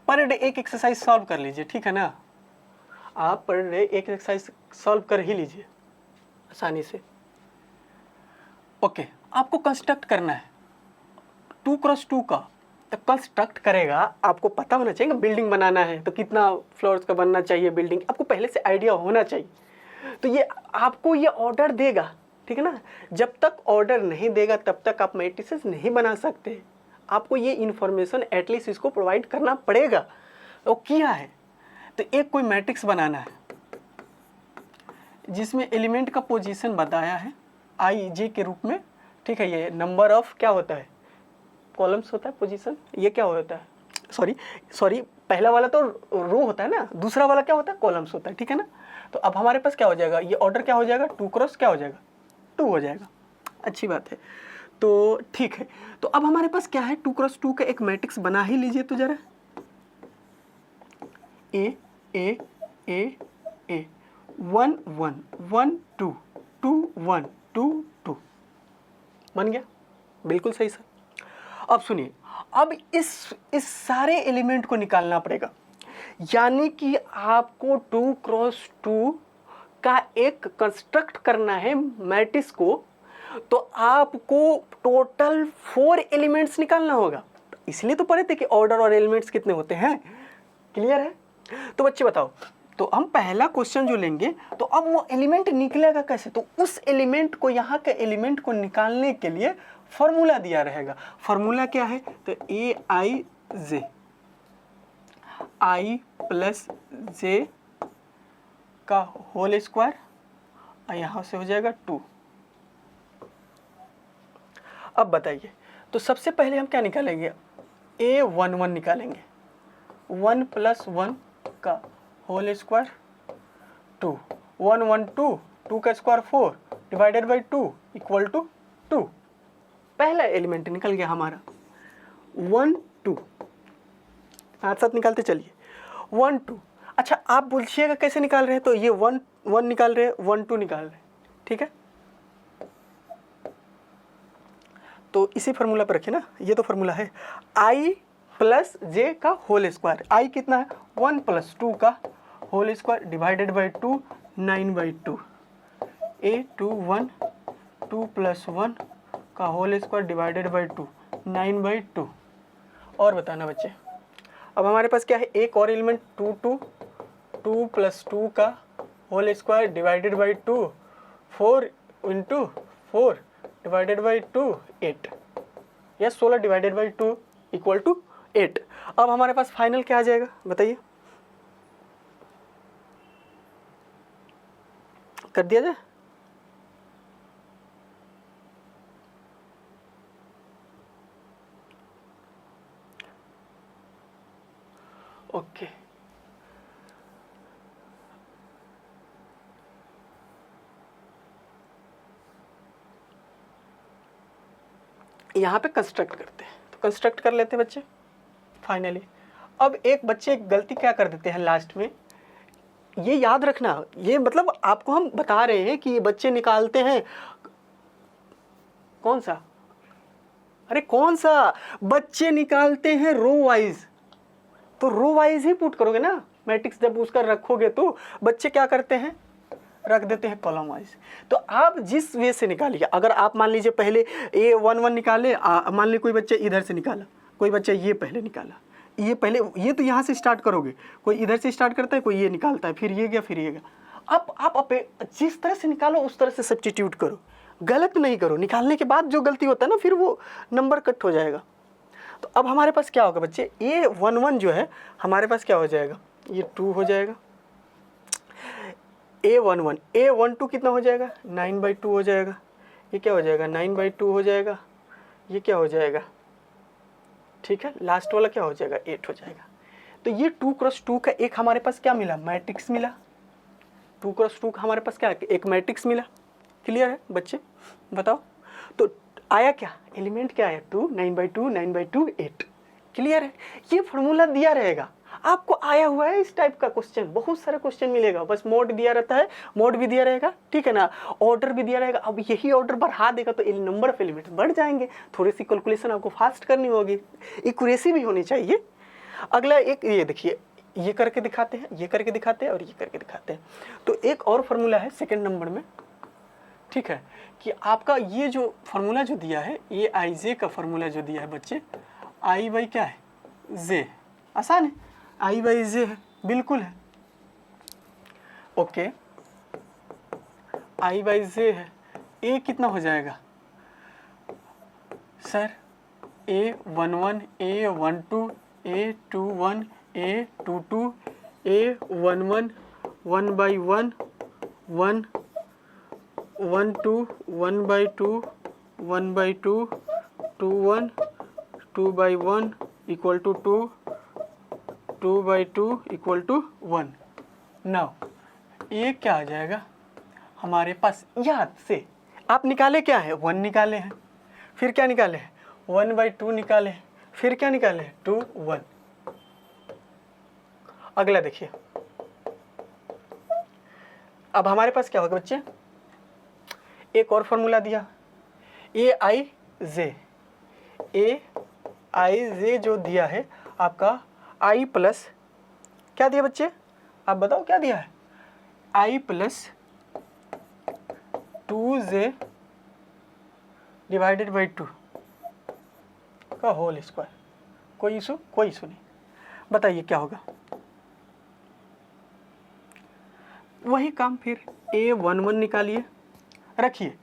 पर डे एक एक्सरसाइज सॉल्व कर लीजिए, ठीक है ना। आप पर डे एक एक्सरसाइज सॉल्व कर ही लीजिए आसानी से। ओके, आपको कंस्ट्रक्ट करना है 2x2 का। तो कंस्ट्रक्ट करेगा, आपको पता होना चाहिए बिल्डिंग बनाना है तो कितना फ्लोर्स का बनना चाहिए बिल्डिंग, आपको पहले से आइडिया होना चाहिए। तो ये आपको ये ऑर्डर देगा, ठीक है ना। जब तक ऑर्डर नहीं देगा तब तक आप मैट्रिसेस नहीं बना सकते। आपको ये इन्फॉर्मेशन एटलीस्ट इसको प्रोवाइड करना पड़ेगा। तो किया है, तो एक कोई मैट्रिक्स बनाना है जिसमें एलिमेंट का पोजीशन बताया है i के रूप में, ठीक है। ये नंबर ऑफ क्या होता है, कॉलम्स होता है, पोजीशन ये क्या होता है, सॉरी पहला वाला तो रो होता है ना, दूसरा वाला क्या होता है, कॉलम्स होता है, ठीक है ना। तो अब हमारे पास क्या हो जाएगा, ये ऑर्डर क्या हो जाएगा, 2x क्या हो जाएगा, 2 हो जाएगा। अच्छी बात है, तो ठीक है। तो अब हमारे पास क्या है, 2x2 का एक मैट्रिक्स बना ही लीजिए तो जरा। ए 1 1 1 2 2 1 2 2 बन गया, बिल्कुल सही सर। अब सुनिए, अब इस सारे एलिमेंट को निकालना पड़ेगा, यानी कि आपको 2x2 का एक कंस्ट्रक्ट करना है मैट्रिक्स को। तो आपको टोटल 4 एलिमेंट्स निकालना होगा। इसलिए तो पढ़े थे कि ऑर्डर और एलिमेंट्स कितने होते हैं, क्लियर है। तो बच्चे बताओ, तो हम पहला क्वेश्चन जो लेंगे, तो अब वो एलिमेंट निकलेगा कैसे, तो उस एलिमेंट को, यहाँ के एलिमेंट को निकालने के लिए फॉर्मूला दिया रहेगा। फॉर्मूला क्या है, तो aij i प्लस जे का होल स्क्वायर, और यहाँ से हो जाएगा 2। अब बताइए, तो सबसे पहले हम क्या निकालेंगे, a11 निकालेंगे, 1 प्लस 1 का होल स्क्वायर 2, 1 1 2, 2 का square 4 divided by 2 equal to 2। पहला एलिमेंट निकल गया हमारा 1 2, साथ साथ निकालते चलिए 1 2। अच्छा आप पूछिएगा कैसे निकाल रहे हैं, तो ये 1 1 निकाल रहे हैं, 1 2 निकाल रहे हैं, ठीक है। तो इसी फार्मूला पर रखिए ना, ये तो फार्मूला है i प्लस जे का होल स्क्वायर। i कितना है, 1 प्लस 2 का whole square divided by 2 9/2। a21 2 plus 1 का होल स्क्वायर डिवाइडेड बाई 2 9/2। और बताना बच्चे, अब हमारे पास क्या है, एक और एलिमेंट 2 प्लस 2 का whole square divided by 2 4 into 4 divided by 2 8, या 16 डिवाइडेड बाई 2 इक्वल टू 8। अब हमारे पास फाइनल क्या आ जाएगा बताइए, कर दिया जाए। ओके, यहाँ पे कंस्ट्रक्ट करते हैं, तो कंस्ट्रक्ट कर लेते हैं बच्चे फाइनली। अब एक बच्चे एक गलती क्या कर देते हैं लास्ट में, ये याद रखना, ये मतलब आपको हम बता रहे हैं कि ये बच्चे निकालते हैं कौन सा, अरे कौन सा, बच्चे निकालते हैं रो वाइज। तो रो वाइज ही पुट करोगे ना मैट्रिक्स, जब उसका रखोगे तो बच्चे क्या करते हैं, रख देते हैं कॉलम वाइज। तो आप जिस वे से निकालिए, अगर आप मान लीजिए पहले a11 निकाले, मान लीजिए कोई बच्चा इधर से निकाला, कोई बच्चा ये पहले निकाला, ये पहले, ये तो यहाँ से स्टार्ट करोगे, कोई इधर से स्टार्ट करता है, कोई ये निकालता है, फिर ये गया, फिर ये गया। अब आप जिस तरह से निकालो उस तरह से सब्स्टिट्यूट करो, गलत नहीं करो। निकालने के बाद जो गलती होता है ना, फिर वो नंबर कट हो जाएगा। तो अब हमारे पास क्या होगा बच्चे, a11 जो है हमारे पास क्या हो जाएगा, ये 2 हो जाएगा। a12 कितना हो जाएगा, 9/2 हो जाएगा। ये क्या हो जाएगा, 9/2 हो जाएगा। ये क्या हो जाएगा, ठीक है, लास्ट वाला क्या हो जाएगा, 8 हो जाएगा। तो ये 2x2 का एक हमारे पास क्या मिला, मैट्रिक्स मिला। 2x2 का हमारे पास क्या, एक मैट्रिक्स मिला। क्लियर है बच्चे, बताओ। आया क्या, एलिमेंट क्या आया 2, 9/2, 9/2, 8। क्लियर है, ये फॉर्मूला दिया रहेगा आपको, आया हुआ है इस टाइप का क्वेश्चन, बहुत सारे क्वेश्चन मिलेगा, बस मोड दिया रहता है, मोड भी दिया रहेगा, ठीक है ना, ऑर्डर भी दिया रहेगा। अब यही ऑर्डर बढ़ा देगा तो नंबर ऑफ एलिमेंट बढ़ जाएंगे, थोड़ी सी कैलकुलेशन आपको फास्ट करनी होगी, एक्यूरेसी भी होनी चाहिए। अगला एक ये देखिए, ये करके दिखाते हैं, ये करके दिखाते हैं और ये करके दिखाते हैं। तो एक और फॉर्मूला है सेकेंड नंबर में, ठीक है, कि आपका ये जो फॉर्मूला जो दिया है, ये आई जे का फॉर्मूला जो दिया है बच्चे, आई बाई क्या है जे, आसान है, आई बाई जे है, बिल्कुल है, ओके, आई बाई जे है। ए कितना हो जाएगा sir, A11, A12, A21, A22, A11, 1/1, 1, 1/2, 1/2, 1/2, 2/1, 2/1 equal to 2, 2/2 equal to 1। Now ये क्या आ जाएगा हमारे पास, याद से आप निकाले क्या है, 1 निकाले हैं, फिर क्या निकाले हैं 1/2 निकाले हैं, फिर क्या निकाले हैं 2, 1। अगला देखिए, अब हमारे पास क्या होगा बच्चे, एक और फॉर्मूला दिया, ए आई जे जो दिया है आपका आई प्लस क्या दिया बच्चे, आप बताओ क्या दिया है, आई प्लस 2j डिवाइडेड बाई 2 का होल स्क्वायर। कोई इशू, कोई इशू नहीं, बताइए क्या होगा, वही काम फिर A11 निकालिए, रखिए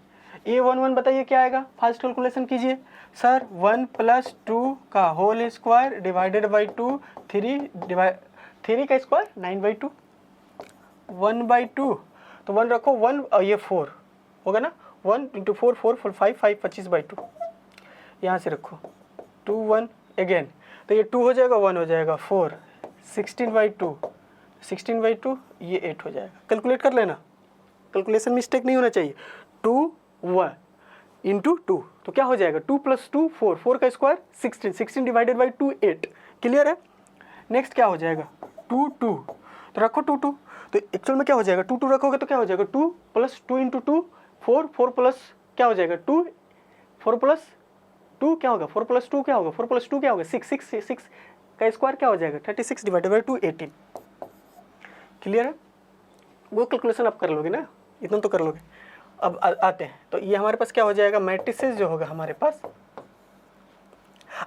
A11 बताइए क्या आएगा, फास्ट कैलकुलेशन कीजिए सर, 1 + 2 का होल स्क्वायर डिवाइडेड बाई 2, 3 का स्क्वायर 9/2, 1/2, तो 1 रखो, 1 और ये 4 होगा ना, 1 × 4, 4, 4, 5, 5, 25/2, यहाँ से रखो 2, 1 अगेन, तो ये 2 हो जाएगा, 1 हो जाएगा 4, 16/2, 16/2, ये 8 हो जाएगा। कैलकुलेट कर लेना, कैलकुलेशन मिस्टेक नहीं होना चाहिए। 2, 1 × 2, तो क्या हो जाएगा 2 + 2 4, 4 का स्क्वायर 16, 16 डिवाइडेड बाई 2 8। क्लियर है, नेक्स्ट क्या हो जाएगा 2, 2, तो रखो 2, 2, तो एक्चुअल में क्या हो जाएगा 2, 2 रखोगे तो क्या हो जाएगा 2 + 2 × 2 4, 4 प्लस क्या हो जाएगा 2, 4 + 2 क्या होगा, 4 + 2 क्या होगा, 4 + 2 क्या होगा 6, 6, 6 का स्क्वायर क्या हो जाएगा 36 डिवाइडेड बाई 2 18। क्लियर है, वो कैलकुलेशन आप कर लोगे ना, इतना तो कर लोगे। अब आते हैं, तो ये हमारे पास क्या हो जाएगा, मैट्रिसेस जो होगा हमारे पास।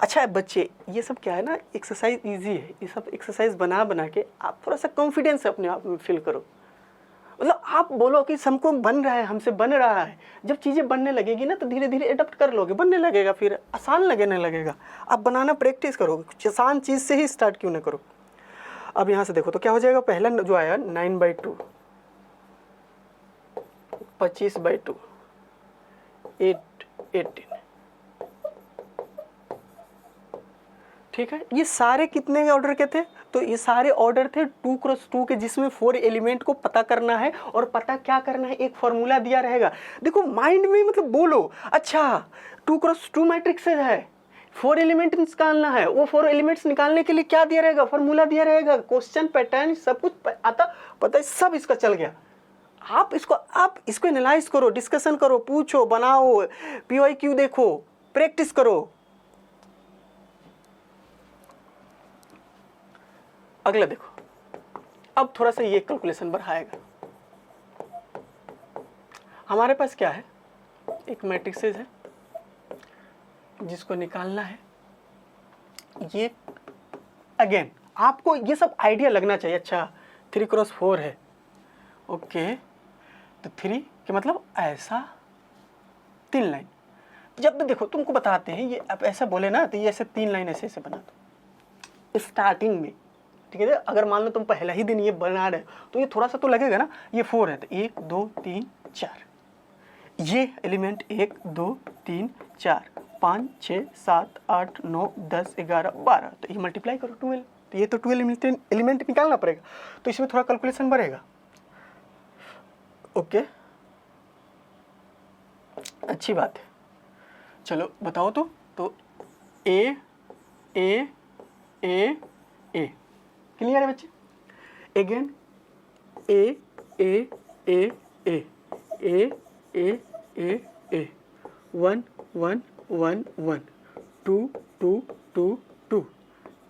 अच्छा बच्चे, ये सब क्या है ना, एक्सरसाइज इजी है, ये सब एक्सरसाइज बना बना के आप थोड़ा सा कॉन्फिडेंस अपने आप में फील करो, मतलब आप बोलो कि हमको बन रहा है, हमसे बन रहा है। जब चीज़ें बनने लगेगी ना तो धीरे धीरे एडप्ट कर लोगे, बनने लगेगा, फिर आसान लगने लगेगा। आप बनाना प्रैक्टिस करोगे, कुछ आसान चीज़ से ही स्टार्ट क्यों ना करो। अब यहाँ से देखो तो क्या हो जाएगा, पहला जो आया 9/2, 25/2, 8, 18, ठीक है। ये सारे कितने ऑर्डर के थे, तो ये सारे ऑर्डर थे 2 × 2 के, जिसमें 4 एलिमेंट को पता करना है। और पता क्या करना है, एक फॉर्मूला दिया रहेगा, देखो माइंड में मतलब बोलो, अच्छा 2 × 2 मैट्रिक्स है, 4 एलिमेंट निकालना है, वो 4 एलिमेंट्स निकालने के लिए क्या दिया रहेगा, फॉर्मूला दिया रहेगा, क्वेश्चन पैटर्न सब कुछ आता पता है, सब इसका चल गया। आप इसको एनालाइज करो, डिस्कशन करो, पूछो, बनाओ, PYQ देखो, प्रैक्टिस करो। अगला देखो, अब थोड़ा सा ये कैलकुलेशन बढ़ाएगा। हमारे पास क्या है, एक मैट्रिक्सेस है जिसको निकालना है। ये अगेन आपको ये सब आइडिया लगना चाहिए। अच्छा 3 × 4 है, ओके, तो 3 के मतलब ऐसा 3 लाइन। जब देखो तुमको बताते हैं, ये आप ऐसा बोले ना तो ये ऐसे 3 लाइन ऐसे बना दो स्टार्टिंग में, ठीक है। अगर मान लो तुम पहला ही दिन ये बना रहे हो तो ये थोड़ा सा तो लगेगा ना। ये 4 है तो 1 2 3 4, ये एलिमेंट 1 2 3 4 5 6 7 8 9 10 11 12, तो ये मल्टीप्लाई करो 12, तो ये तो 12 एलिमेंट निकालना पड़ेगा, तो इसमें थोड़ा कैलकुलेशन बढ़ेगा। ओके, अच्छी बात है। चलो बताओ तो ए ए ए ए, क्लियर है बच्चे? अगेन ए ए ए ए ए ए ए ए, 1 1 1 1, 2 2 2 2,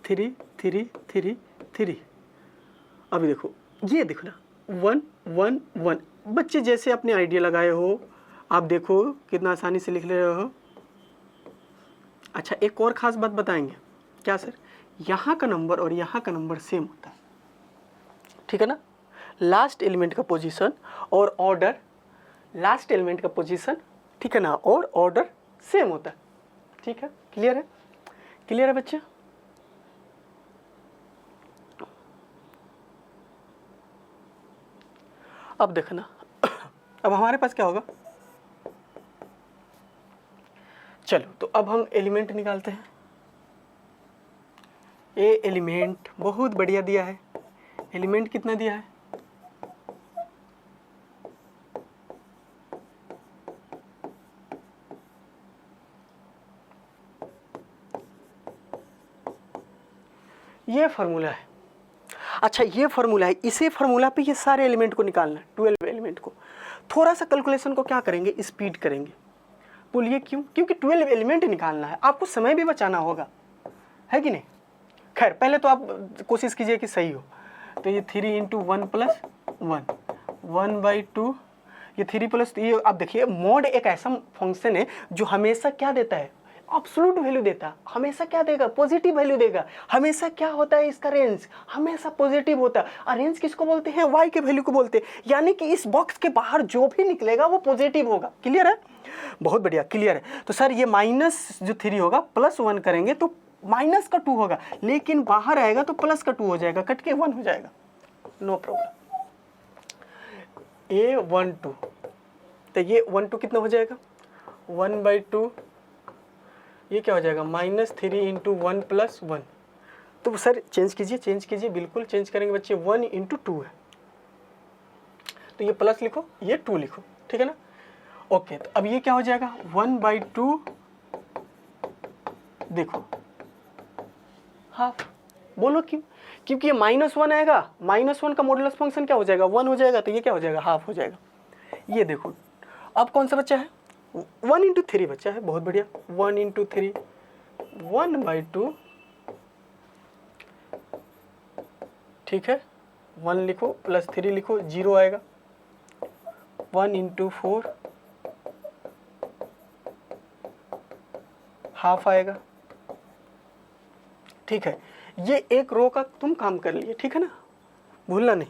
3 3 3 3। अभी देखो ये देखो ना 1 1 1, बच्चे जैसे अपने आइडिया लगाए हो आप देखो कितना आसानी से लिख ले रहे हो। अच्छा एक और ख़ास बात बताएंगे, क्या सर? यहाँ का नंबर और यहाँ का नंबर सेम होता है, ठीक है ना? लास्ट एलिमेंट का पोजीशन और ऑर्डर, लास्ट एलिमेंट का पोजीशन, ठीक है ना, और ऑर्डर सेम होता है, ठीक है? क्लियर है? क्लियर है बच्चे? अब देखना अब हमारे पास क्या होगा, चलो तो अब हम एलिमेंट निकालते हैं। ए एलिमेंट बहुत बढ़िया दिया है, एलिमेंट कितना दिया है? ये फार्मूला है। अच्छा ये फार्मूला है, इसी फार्मूला पे ये सारे एलिमेंट को निकालना है, 12 एलिमेंट को। थोड़ा सा कैलकुलेशन को क्या करेंगे, स्पीड करेंगे। बोलिए क्यों? क्योंकि 12 एलिमेंट निकालना है, आपको समय भी बचाना होगा, है कि नहीं? खैर पहले तो आप कोशिश कीजिए कि सही हो। तो ये 3 × 1 + 1, 1/2, ये 3 प्लस, ये आप देखिए मॉड एक ऐसा फंक्शन है जो हमेशा क्या देता है, एब्सोल्यूट वैल्यू देता है। हमेशा क्या देगा, पॉजिटिव वैल्यू देगा। हमेशा क्या होता है, इसका रेंज हमेशा पॉजिटिव होता है। और रेंज किसको बोलते हैं, वाई के वैल्यू को बोलते हैं। यानी कि इस बॉक्स के बाहर जो भी निकलेगा वो पॉजिटिव होगा। क्लियर है? बहुत बढ़िया, क्लियर है। तो सर ये माइनस जो 3 होगा +1 करेंगे तो माइनस का 2 होगा, लेकिन बाहर आएगा तो प्लस का 2 हो जाएगा, कट के 1 हो जाएगा, नो प्रॉब्लम। A12 तो ये 12 कितना हो जाएगा, 1/2, ये क्या हो जाएगा, -3 × 1 + 1। तो सर चेंज कीजिए, बिल्कुल चेंज करेंगे बच्चे। 1 × 2 है तो ये प्लस लिखो, ये 2 लिखो, ठीक है ना? ओके, तो अब ये क्या हो जाएगा, 1/2, देखो हाफ। बोलो क्यों? क्योंकि ये -1 आएगा, -1 का मॉडुलस फंक्शन क्या हो जाएगा, 1 हो जाएगा, तो ये क्या हो जाएगा, हाफ हो जाएगा। ये देखो अब कौन सा बच्चा है, 1 × 3 बच्चा है, बहुत बढ़िया। 1 × 3, 1/2, ठीक है, 1 लिखो +3 लिखो, 0 आएगा। 1 × 4, हाफ आएगा, ठीक है। ये एक रो का तुम काम कर लिए, ठीक है ना, भूलना नहीं।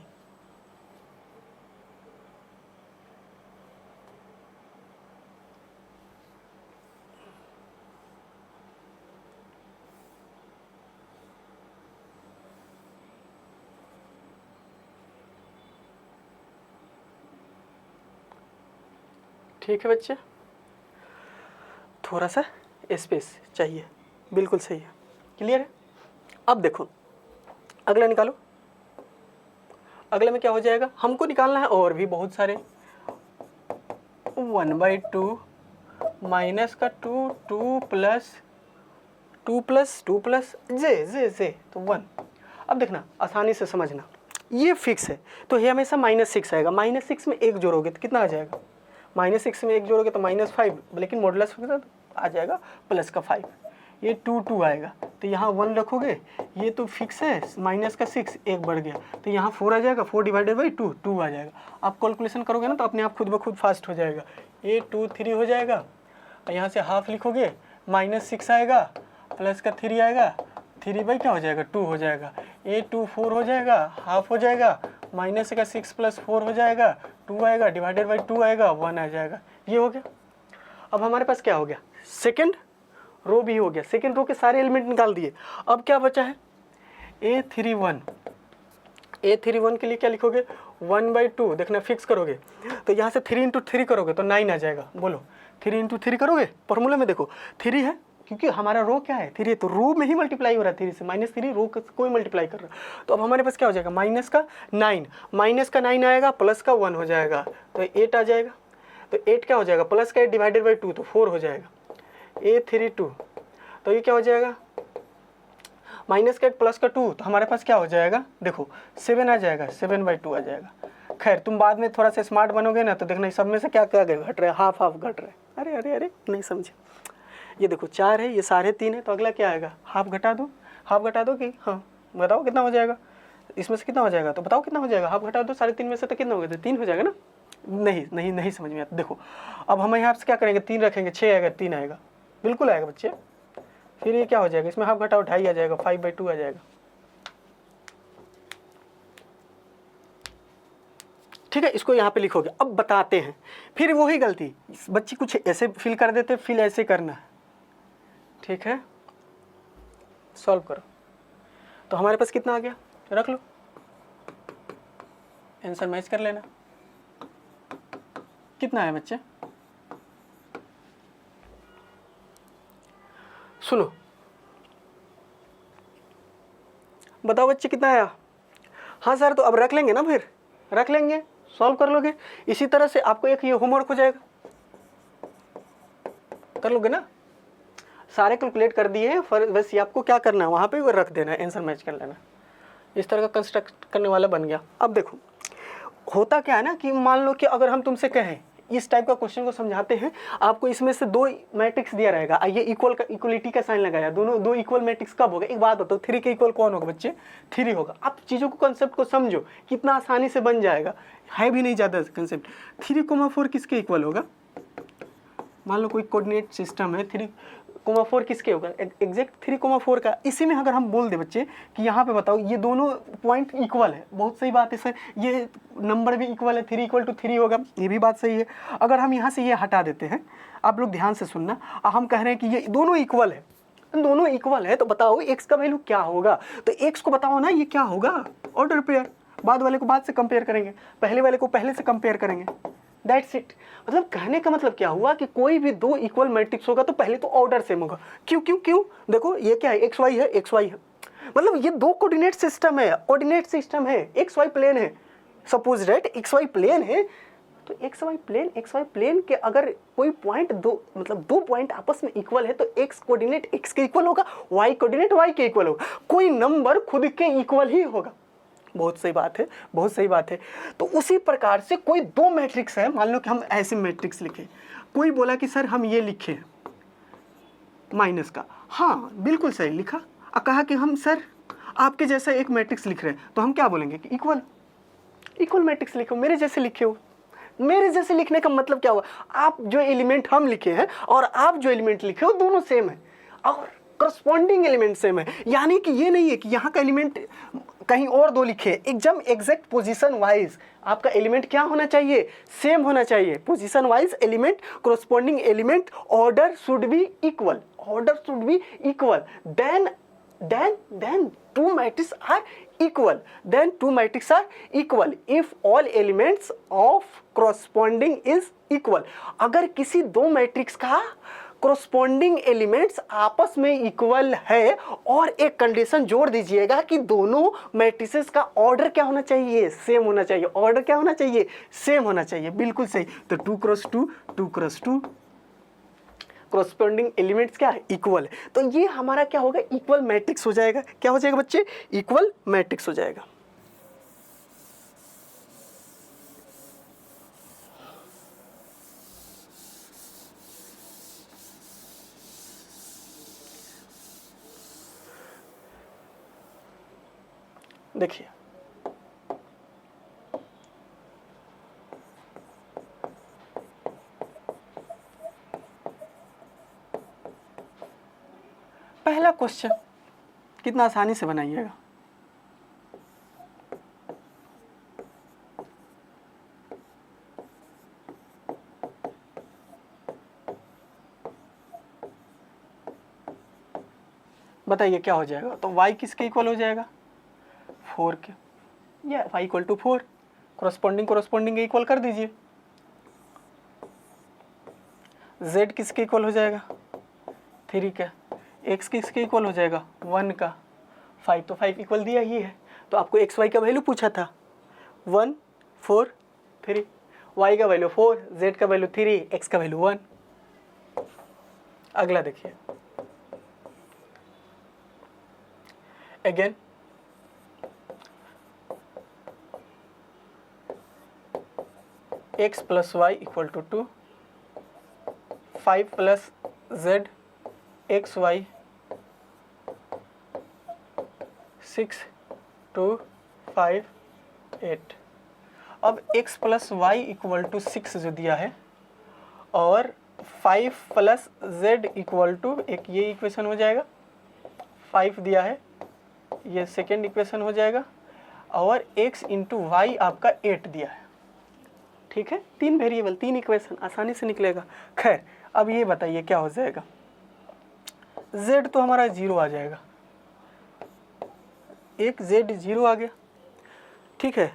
ठीक है बच्चे, थोड़ा सा स्पेस चाहिए, बिल्कुल सही है, क्लियर है। अब देखो अगला निकालो। अगले में क्या हो जाएगा, हमको निकालना है और भी बहुत सारे। 1/2 माइनस का 2, 2 + जे तो 1। अब देखना आसानी से समझना, ये फिक्स है तो ये हमेशा -6 आएगा। -6 में 1 जोड़ोगे तो कितना आ जाएगा, -6 में 1 जोड़ोगे तो -5, लेकिन मॉडुलस आ जाएगा +5। ये 2 2 आएगा तो यहाँ 1 रखोगे, ये तो फिक्स है, -6 1 बढ़ गया तो यहाँ 4 आ जाएगा, 4/2 2 आ जाएगा। आप कैलकुलेशन करोगे ना तो अपने आप खुद ब खुद फास्ट हो जाएगा। ये 2 3 हो जाएगा, यहाँ से हाफ लिखोगे, -6 आएगा, प्लस का 3 आएगा, 3 क्या हो जाएगा, 2 हो जाएगा। ये 2 4 हो जाएगा, हाफ हो जाएगा, -6 + 4 हो जाएगा, 2 आएगा, /2 आएगा, 1 आ जाएगा। ये हो गया। अब हमारे पास क्या हो गया, सेकंड रो भी हो गया। सेकंड रो के सारे एलिमेंट निकाल दिए। अब क्या बचा है, A31 के लिए क्या लिखोगे, 1/2, देखना फिक्स करोगे तो यहाँ से 3 × 3 करोगे तो 9 आ जाएगा। बोलो 3 × 3 करोगे, फॉर्मूला में देखो 3 है, क्योंकि हमारा रो क्या है, 3 है, तो रो में ही मल्टीप्लाई हो रहा है 3 से, -3 रो कोई मल्टीप्लाई कर रहा है। तो अब हमारे पास क्या हो जाएगा, -9 आएगा, प्लस का 1 हो जाएगा तो 8 आ जाएगा। तो 8 क्या हो जाएगा, प्लस का 8 /2 तो 4 हो जाएगा। A3 2, तो ये क्या हो जाएगा माइनस का 8 प्लस का 2, तो हमारे पास क्या हो जाएगा देखो 7 आ जाएगा, 7/2 आ जाएगा। खैर तुम बाद में थोड़ा सा स्मार्ट बनोगे ना तो देखना सब में से क्या क्या घट रहा है, हाफ हाफ घट रहा है। अरे अरे अरे नहीं समझे, ये देखो 4 है, ये 3.5 है, तो अगला क्या आएगा हाफ घटा दो, हाफ घटा दो कि हाँ बताओ कितना हो जाएगा, इसमें से कितना हो जाएगा, तो बताओ कितना हो जाएगा, हाफ घटा दो 3.5 में से तो कितना हो गया, 3 हो जाएगा ना। नहीं नहीं नहीं समझ में आता। देखो अब हम यहाँ से क्या करेंगे, 3 रखेंगे, 6 आएगा, 3 आएगा, बिल्कुल आएगा बच्चे। फिर ये क्या हो जाएगा, इसमें हाफ घटाओ 2.5 आ जाएगा, 5/2 आ जाएगा। ठीक है, इसको यहाँ पे लिखोगे। अब बताते हैं, फिर वही गलती बच्चे कुछ ऐसे फिल कर देते, फिर ऐसे करना है। ठीक है, सॉल्व करो। तो हमारे पास कितना आ गया, रख लो, आंसर मैच कर लेना। कितना है बच्चे, सुनो बताओ बच्चे कितना आया। हाँ सर, तो अब रख लेंगे ना, फिर रख लेंगे, सॉल्व कर लोगे। इसी तरह से आपको एक ये होमवर्क हो जाएगा, कर लोगे ना, सारे कैलकुलेट कर दिए हैं, बस ये आपको क्या करना है वहाँ पे वो रख देना है, आंसर मैच कर लेना। इस तरह का कंस्ट्रक्ट करने वाला बन गया। अब देखो होता क्या है ना कि मान लो कि अगर हम तुमसे कहें इस टाइप का क्वेश्चन को समझाते हैं, आपको इसमें से 2 मैट्रिक्स दिया रहेगा, ये इक्वल का इक्वलिटी का साइन लगाया, दोनों 2 इक्वल मैट्रिक्स कब होगा, एक बात बताओ 3 के इक्वल कौन होगा बच्चे, 3 होगा। आप चीज़ों को कंसेप्ट को समझो, कितना आसानी से बन जाएगा, है भी नहीं ज़्यादा कंसेप्ट। 3,4 किसके इक्वल होगा, मान लो कोई कोऑर्डिनेट सिस्टम है, 3,4 किसके होगा, एग्जैक्ट 3,4 का। इसी में अगर हम बोल दे बच्चे कि यहाँ पे बताओ ये दोनों पॉइंट इक्वल है, बहुत सही बात है सर, ये नंबर भी इक्वल है, 3 = 3 होगा, ये भी बात सही है। अगर हम यहाँ से ये हटा देते हैं, आप लोग ध्यान से सुनना, हम कह रहे हैं कि ये दोनों इक्वल है, दोनों इक्वल है, तो बताओ x का वैल्यू क्या होगा, तो x को बताओ ना, ये क्या होगा, ऑर्डर पेयर। बाद वाले को बाद से कंपेयर करेंगे, पहले वाले को पहले से कंपेयर करेंगे, दैट्स इट। मतलब कहने का मतलब क्या हुआ कि कोई भी 2 इक्वल मैट्रिक्स होगा तो पहले तो ऑर्डर सेम होगा। क्यों क्यों क्यों, देखो ये क्या है, एक्स वाई है, एक्स वाई है, मतलब ये 2 कोऑर्डिनेट सिस्टम है, ऑर्डिनेट सिस्टम है, एक्स वाई प्लेन है, suppose right X Y plane है, तो एक्स वाई प्लेन के अगर कोई पॉइंट 2 मतलब 2 पॉइंट आपस में इक्वल है तो एक्स कोऑर्डिनेट एक्स के इक्वल होगा, वाई कोऑर्डिनेट वाई के इक्वल होगा, कोई नंबर खुद के इक्वल ही होगा। बहुत सही बात है, बहुत सही बात है। तो उसी प्रकार से कोई 2 मैट्रिक्स है, मान लो कि हम ऐसे मैट्रिक्स लिखे, कोई बोला कि सर हम ये लिखे माइनस का, हाँ बिल्कुल सही लिखा, कहा कि हम सर आपके जैसा एक मैट्रिक्स लिख रहे हैं, तो हम क्या बोलेंगे कि इक्वल मैट्रिक्स लिखो, मेरे जैसे लिखे हो। मेरे जैसे लिखने का मतलब क्या हुआ, आप जो एलिमेंट हम लिखे हैं और आप जो एलिमेंट लिखे हो दोनों सेम है और करस्पॉन्डिंग एलिमेंट सेम है, यानी कि ये नहीं है कि यहाँ का एलिमेंट कहीं और 2 लिखे, एकदम एग्जैक्ट पोजीशन वाइज आपका एलिमेंट क्या होना चाहिए, सेम होना चाहिए, position wise element, corresponding element, order should be equal, then two matrices are equal if all elements of corresponding is equal। अगर किसी 2 मैट्रिक्स का corresponding एलिमेंट्स आपस में इक्वल है, और एक कंडीशन जोड़ दीजिएगा कि दोनों मैट्रिसेस का ऑर्डर क्या होना चाहिए, सेम होना चाहिए, ऑर्डर क्या होना चाहिए, सेम होना चाहिए, बिल्कुल सही। तो 2x2 corresponding एलिमेंट्स क्या है, इक्वल है, तो ये हमारा क्या होगा, इक्वल मैट्रिक्स हो जाएगा। क्या हो जाएगा बच्चे, इक्वल मैट्रिक्स हो जाएगा। देखिए पहला क्वेश्चन कितना आसानी से बनाइएगा, बताइए क्या हो जाएगा। तो y किसके इक्वल हो जाएगा, 4 के, या y = 4, करस्पॉन्डिंग इक्वल कर दीजिए। z किसके इक्वल हो जाएगा, 3 का, x किसके इक्वल हो जाएगा, 1 का, 5, तो 5 इक्वल दिया ही है, तो आपको x y का वैल्यू पूछा था, 1 4 3, y का वैल्यू 4, z का वैल्यू 3, x का वैल्यू 1। अगला देखिए, again x plus y equal to 2, 5 plus z x y 6 2 5 8। अब x plus y equal to 6 जो दिया है और 5 प्लस जेड इक्वल टू, एक ये इक्वेशन हो जाएगा, 5 दिया है, ये सेकेंड इक्वेशन हो जाएगा, और x इंटू वाई आपका 8 दिया है। ठीक है, 3 वेरिएबल 3 इक्वेशन आसानी से निकलेगा। खैर अब ये बताइए क्या हो जाएगा, z तो हमारा 0 आ जाएगा, एक z 0 आ गया। ठीक है,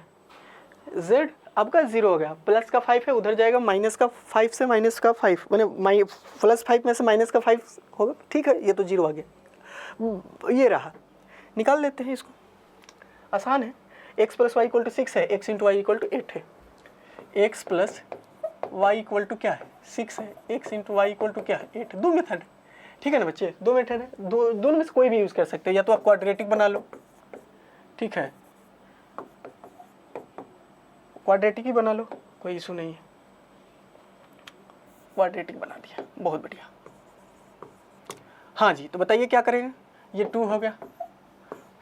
z आपका 0 हो गया, प्लस का 5 है उधर जाएगा, माइनस का 5 से माइनस का 5 मैंने प्लस 5 में से माइनस का 5 होगा। ठीक है, ये तो 0 आ गया, ये रहा, निकाल लेते हैं इसको, आसान है। x plus y equal to 6 है, x into y equal to 8 है, x plus y equal to क्या है 6 है, x into y equal to क्या है 8। दो मेथड है, ठीक है ना बच्चे, दो मेथड है, दोनों में से कोई भी यूज़ कर सकते हैं, या तो आप क्वाड्रेटिक बना लो, ठीक है, क्वाड्रेटिक ही बना लो, कोई इशू नहीं है, क्वाड्रेटिक बना दिया, बहुत बढ़िया। हाँ जी, तो बताइए क्या करेंगे, ये 2 हो गया,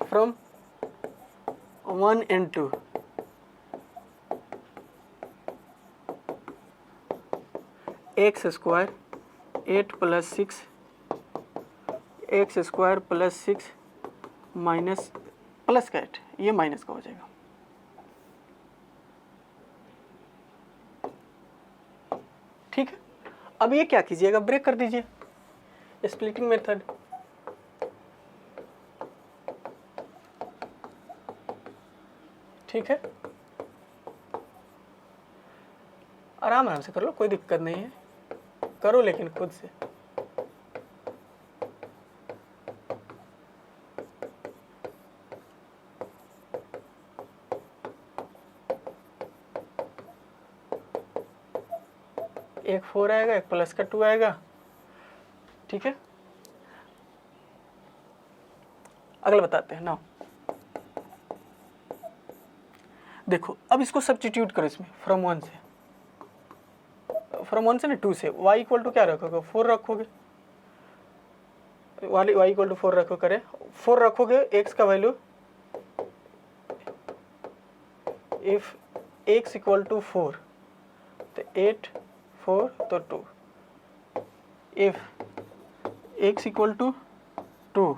from 1 and 2, x square 8 plus 6 x square plus 6 minus plus का 8, ये माइनस का हो जाएगा। ठीक है, अब ये क्या कीजिएगा, ब्रेक कर दीजिए, स्प्लिटिंग मेथड। ठीक है, आराम आराम से कर लो, कोई दिक्कत नहीं है, करो लेकिन खुद से। एक 4 आएगा, एक प्लस का 2 आएगा। ठीक है, अगला बताते हैं ना, देखो अब इसको सब्स्टिट्यूट करो इसमें, फ्रॉम 1 से, फ्रॉम 1 से ना 2 से, y इक्वल टू क्या रखोगे 4 रखोगे, y इक्वल टू 4 रखो, करे 4 रखोगे, x का value, if x equal to 4 तो 8 4 तो 2, इफ x इक्वल टू 2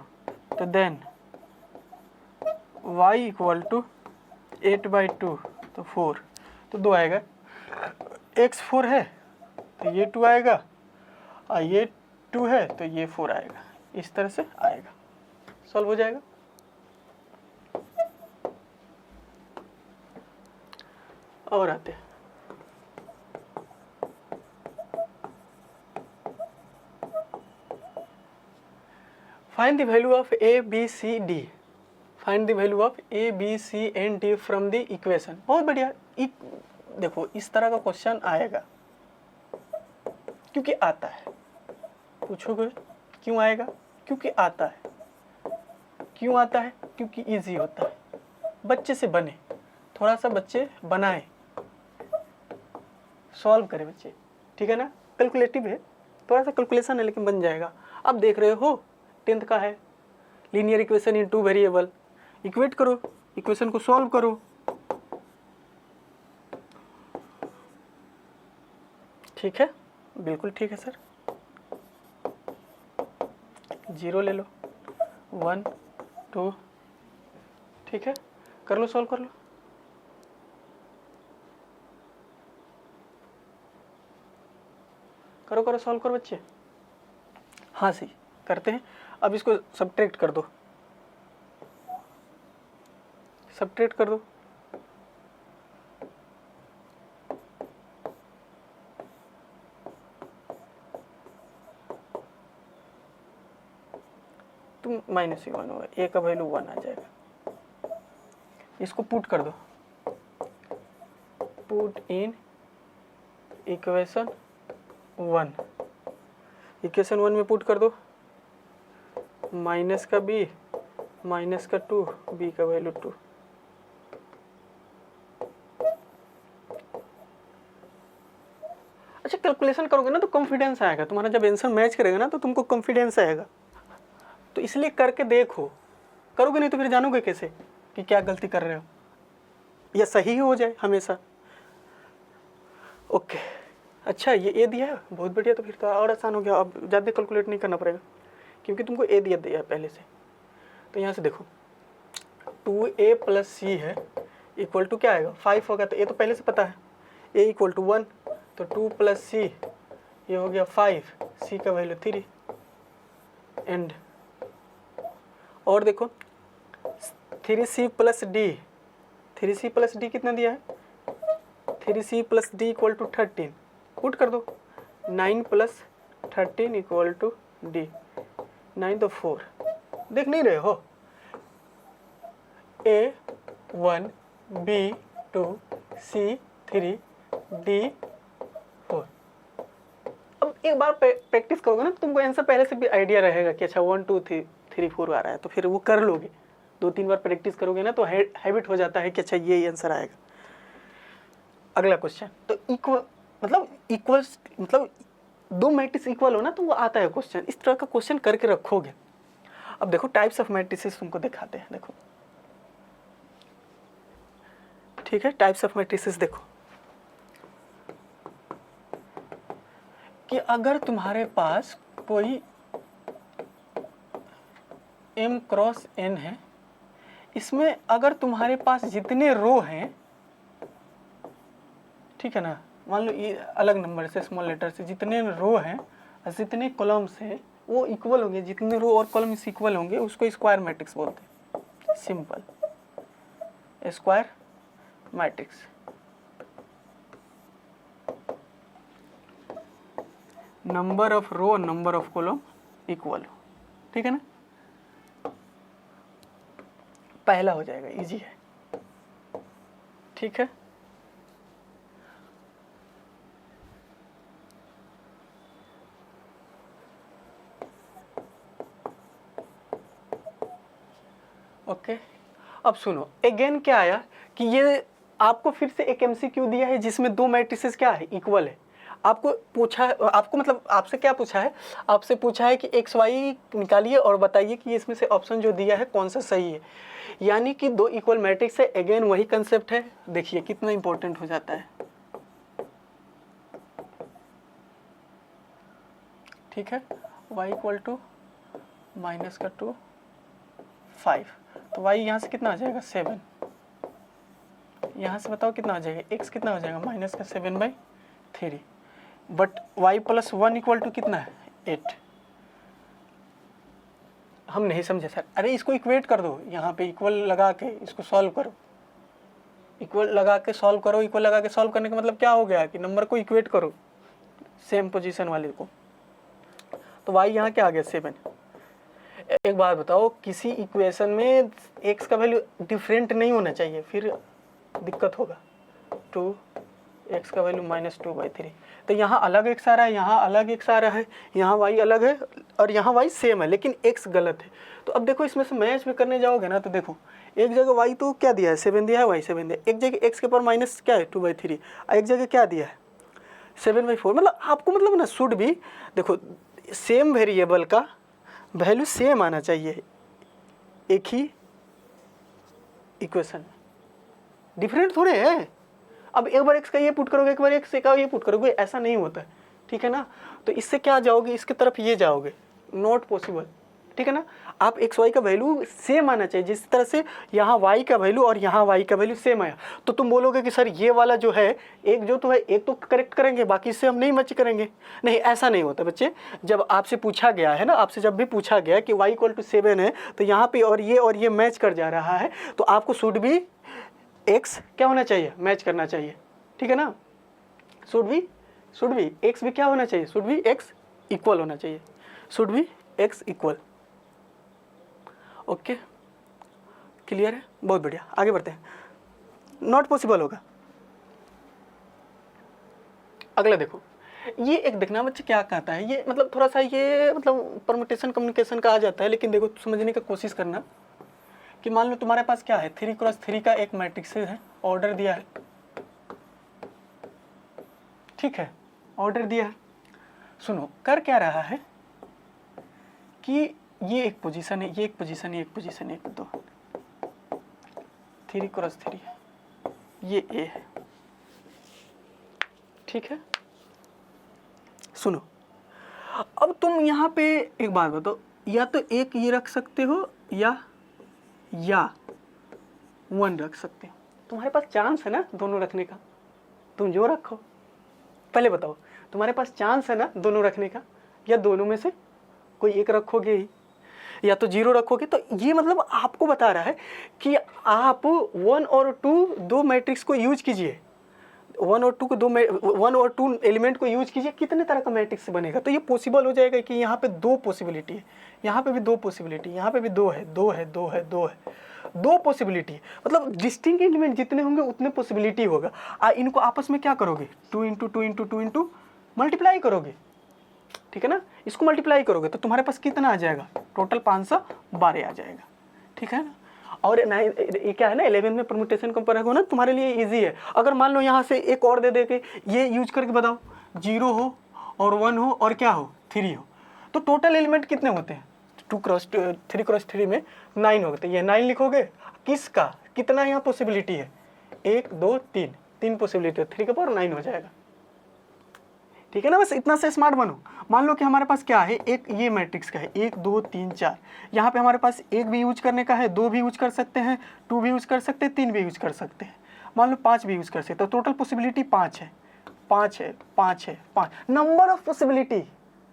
तो देन y इक्वल टू 8/2 तो 4, तो 2 आएगा, x 4 है तो ये 2 आएगा, और ये 2 है तो ये 4 आएगा, इस तरह से आएगा, सॉल्व हो जाएगा। और आते हैं, find the value of a b c d, find the value of a b c and d from the equation. बहुत बढ़िया, देखो इस तरह का क्वेश्चन आएगा क्योंकि आता है, पूछोगे क्यों आएगा, क्योंकि आता है, क्यों आता है, क्योंकि इजी होता है, बच्चे से बने, थोड़ा सा बच्चे बनाए, सॉल्व करें बच्चे, ठीक है ना, कैलकुलेटिव है, थोड़ा सा कैलकुलेशन है लेकिन बन जाएगा। अब देख रहे हो 10th का है, linear equation in 2 variable, equate करो, इक्वेशन को सॉल्व करो, ठीक है, बिल्कुल ठीक है सर, 0 ले लो, 1 2, ठीक है, कर लो, सॉल्व कर लो, करो करो, सॉल्व करो बच्चे, हाँ सही करते हैं। अब इसको सब्ट्रैक्ट कर दो, सब्ट्रैक्ट कर दो, तुम -1 होगा, a का वैल्यू 1 आ जाएगा, इसको पुट कर दो, पुट इन इक्वेशन 1, इक्वेशन 1 में पुट कर दो, माइनस का b माइनस का 2, b का वैल्यू 2। अच्छा कैलकुलेशन करोगे ना तो कॉन्फिडेंस आएगा तुम्हारा, जब आंसर मैच करेगा ना तो तुमको कॉन्फिडेंस आएगा, तो इसलिए करके देखो। करोगे नहीं तो फिर जानोगे कैसे कि क्या गलती कर रहे हो, या सही हो जाए हमेशा। ओके अच्छा ये दिया है, बहुत बढ़िया, तो फिर तो और आसान हो गया, अब ज़्यादा कैलकुलेट नहीं करना पड़ेगा क्योंकि तुमको ए दिया है पहले से। तो यहाँ से देखो 2a + c है इक्वल टू क्या आएगा 5 होगा, तो ये तो पहले से पता है, a इक्वल टू 1, तो 2 + c ये हो गया 5, c का वैल्यू 3 एंड। और देखो 3c + d, 3c + d कितना दिया है 3c + d equal to 13, put कर दो 9 + 13 इक्वल टू d, 9 तो 4, देख नहीं रहे हो, A1 B2 C3 D4। अब एक बार प्रैक्टिस करोगे ना तो तुमको आंसर पहले से भी आइडिया रहेगा कि अच्छा 1 2 3 4 आ रहा है, तो फिर वो कर लोगे। 2-3 बार प्रैक्टिस करोगे ना तो हैबिट हो जाता है कि अच्छा ये आंसर आएगा। अगला क्वेश्चन, तो इक्वल्स मतलब दो मैट्रिक्स इक्वल हो ना तो वो आता है क्वेश्चन, इस तरह का क्वेश्चन करके रखोगे। अब देखो टाइप्स ऑफ मैट्रिसेस तुमको दिखाते हैं, देखो ठीक है, टाइप्स ऑफ मैट्रिसेस देखो कि अगर तुम्हारे पास कोई m क्रॉस n है, इसमें अगर तुम्हारे पास जितने रो हैं, ठीक है ना, मान लो ये अलग नंबर से स्मॉल लेटर से जितने रो हैं और जितने कॉलम्स हैं वो इक्वल होंगे, जितने रो और कॉलम्स इक्वल होंगे उसको स्क्वायर मैट्रिक्स बोलते हैं। Simple square matrix. Number of row और नंबर ऑफ कॉलम इक्वल हो, ठीक है ना, पहला हो जाएगा, इजी है, ठीक है। ओके अब सुनो अगेन क्या आया कि ये आपको फिर से एक MCQ दिया है जिसमें दो मैट्रिसेस क्या है इक्वल है। आपको पूछा है, आपको मतलब आपसे क्या पूछा है, आपसे पूछा है कि XY निकालिए और बताइए कि इसमें से ऑप्शन जो दिया है कौन सा सही है, यानी कि दो इक्वल मैट्रिक्स है। अगेन वही कंसेप्ट है, देखिए कितना इंपॉर्टेंट हो जाता है, ठीक है। y इक्वल टू माइनस का 2 5, तो y यहाँ से कितना आ जाएगा 7, यहाँ से बताओ कितना आ जाएगा, x कितना हो जाएगा माइनस का 7/3, बट y + 1 इक्वल टू कितना है 8। हम नहीं समझे सर, अरे इसको इक्वेट कर दो, यहाँ पे इक्वल लगा के इसको सॉल्व करो, इक्वल लगा के सॉल्व करो। इक्वल लगा के सॉल्व करने का मतलब क्या हो गया कि नंबर को इक्वेट करो सेम पोजीशन वाले को, तो y यहाँ क्या आ गया 7। एक बात बताओ, किसी इक्वेशन में x का वैल्यू डिफरेंट नहीं होना चाहिए, फिर दिक्कत होगा। 2x का वैल्यू -2/3, तो यहाँ अलग x आ रहा है, यहाँ अलग x आ रहा है, यहाँ y अलग है और यहाँ y सेम है, लेकिन x गलत है। तो अब देखो इसमें से मैच में करने जाओगे ना तो देखो एक जगह y तो क्या दिया है 7 दिया है, y 7 दिया है, एक जगह x के पावर माइनस क्या है 2/3, एक जगह क्या दिया है 7/4। मतलब आपको मतलब ना शुड भी देखो सेम वेरिएबल का वैल्यू सेम आना चाहिए एक ही इक्वेशन में, डिफरेंट थोड़े है। अब एक बार x का ये पुट करोगे, एक बार x का ये पुट करोगे, ऐसा नहीं होता है, ठीक है ना। तो इससे क्या जाओगे, इसके तरफ ये जाओगे, नॉट पॉसिबल, ठीक है ना। आप एक्स वाई का वैल्यू सेम आना चाहिए, जिस तरह से यहाँ y का वैल्यू और यहाँ y का वैल्यू सेम आया, तो तुम बोलोगे कि सर ये वाला जो है एक जो तो है एक तो करेक्ट करेंगे, बाकी इससे हम नहीं मैच करेंगे। नहीं, ऐसा नहीं होता बच्चे। जब आपसे पूछा गया है ना, आपसे जब भी पूछा गया कि y = 7 है, तो यहाँ पे और ये मैच कर जा रहा है, तो आपको शुड भी x क्या होना चाहिए, मैच करना चाहिए, ठीक है ना। शुड भी x भी क्या होना चाहिए, शुड भी x इक्वल होना चाहिए, शुड भी x इक्वल। ओके क्लियर है, बहुत बढ़िया, आगे बढ़ते हैं। नॉट पॉसिबल होगा। अगला देखो, ये एक देखना बच्चे क्या कहता है, ये मतलब थोड़ा सा ये मतलब परमुटेशन कम्युनिकेशन का आ जाता है, लेकिन देखो समझने की कोशिश करना कि मान लो तुम्हारे पास क्या है 3x3 का एक मैट्रिक्स है, ऑर्डर दिया है, ठीक है, ऑर्डर दिया है। सुनो कर क्या रहा है कि ये एक पोजीशन है, ये एक पोजीशन है, एक पोजीशन है, एक दो 3x3 है, ये ए है, ठीक है। सुनो अब तुम यहाँ पे एक बात बताओ, या तो एक ये रख सकते हो या 1 रख सकते हो, तुम्हारे पास चांस है ना दोनों रखने का, तुम जो रखो। पहले बताओ तुम्हारे पास चांस है ना दोनों रखने का, या दोनों में से कोई एक रखोगे ही, या तो 0 रखोगे। तो ये मतलब आपको बता रहा है कि आप 1 और 2 दो मैट्रिक्स को यूज कीजिए, 1 और 2 को 1 और 2 एलिमेंट को यूज कीजिए, कितने तरह का मैट्रिक्स बनेगा। तो ये पॉसिबल हो जाएगा कि यहाँ पे 2 पॉसिबिलिटी है, यहाँ पे भी 2 पॉसिबिलिटी, यहाँ पे भी 2 है, 2 है, 2 है, 2 है, 2 पॉसिबिलिटी। मतलब डिस्टिंक्ट एलिमेंट जितने होंगे उतने पॉसिबिलिटी होगा। इनको आपस में क्या करोगे, 2 इंटू 2 इंटू 2 इंटू मल्टीप्लाई करोगे, ठीक है ना। इसको मल्टीप्लाई करोगे तो तुम्हारे पास कितना आ जाएगा, टोटल 512 आ जाएगा, ठीक है ना। और ये क्या है ना 11 में परमुटेशन कंपेयर हो ना, तुम्हारे लिए इजी है। अगर मान लो यहाँ से एक और दे दे के ये यूज करके बताओ, 0 हो और 1 हो और क्या हो 3 हो, तो टोटल एलिमेंट कितने होते हैं 3x3 में 9 होते हैं। ये 9 लिखोगे, किसका कितना यहाँ पॉसिबिलिटी है, 1 2 3 पॉसिबिलिटी है, 3 का पावर 9 हो जाएगा, ठीक है ना। बस इतना से स्मार्ट बनो। मान लो कि हमारे पास क्या है, एक ये मैट्रिक्स का है 1 2 3 4, यहाँ पे हमारे पास 1 भी यूज करने का है, 2 भी यूज कर सकते हैं, 2 भी यूज कर सकते हैं, 3 भी यूज कर सकते हैं, मान लो 5 भी यूज कर सकते हैं। तो टोटल पॉसिबिलिटी 5 है, 5 है, 5 है, 5। Number of possibility,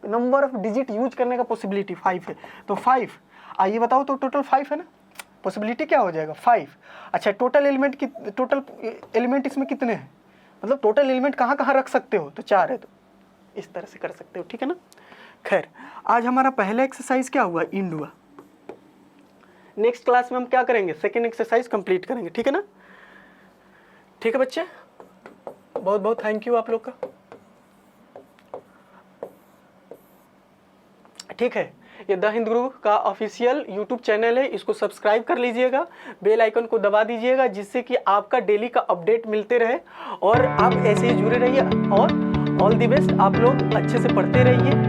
number of digit use करने का पॉसिबिलिटी 5 है, तो 5। आइए बताओ तो टोटल 5 है ना, पॉसिबिलिटी क्या हो जाएगा 5। अच्छा टोटल एलिमेंट इसमें कितने हैं, मतलब टोटल एलिमेंट कहाँ कहाँ रख सकते हो, तो 4 है, तो इस तरह से कर सकते हो, ठीक है ना। खैर आज हमारा पहला एक्सरसाइज क्या हुआ, इंड हुआ। नेक्स्ट क्लास में हम क्या करेंगे, सेकेंड एक्सरसाइज कंप्लीट करेंगे, ठीक है ना। ठीक है बच्चे, बहुत बहुत थैंक यू आप लोग का। ठीक है, ये द हिंद गुरु का ऑफिशियल यूट्यूब चैनल है, इसको सब्सक्राइब कर लीजिएगा, बेल आइकन को दबा दीजिएगा, जिससे कि आपका डेली का अपडेट मिलते रहे और आप ऐसे ही जुड़े रहिए। और ऑल दी बेस्ट, आप लोग अच्छे से पढ़ते रहिए।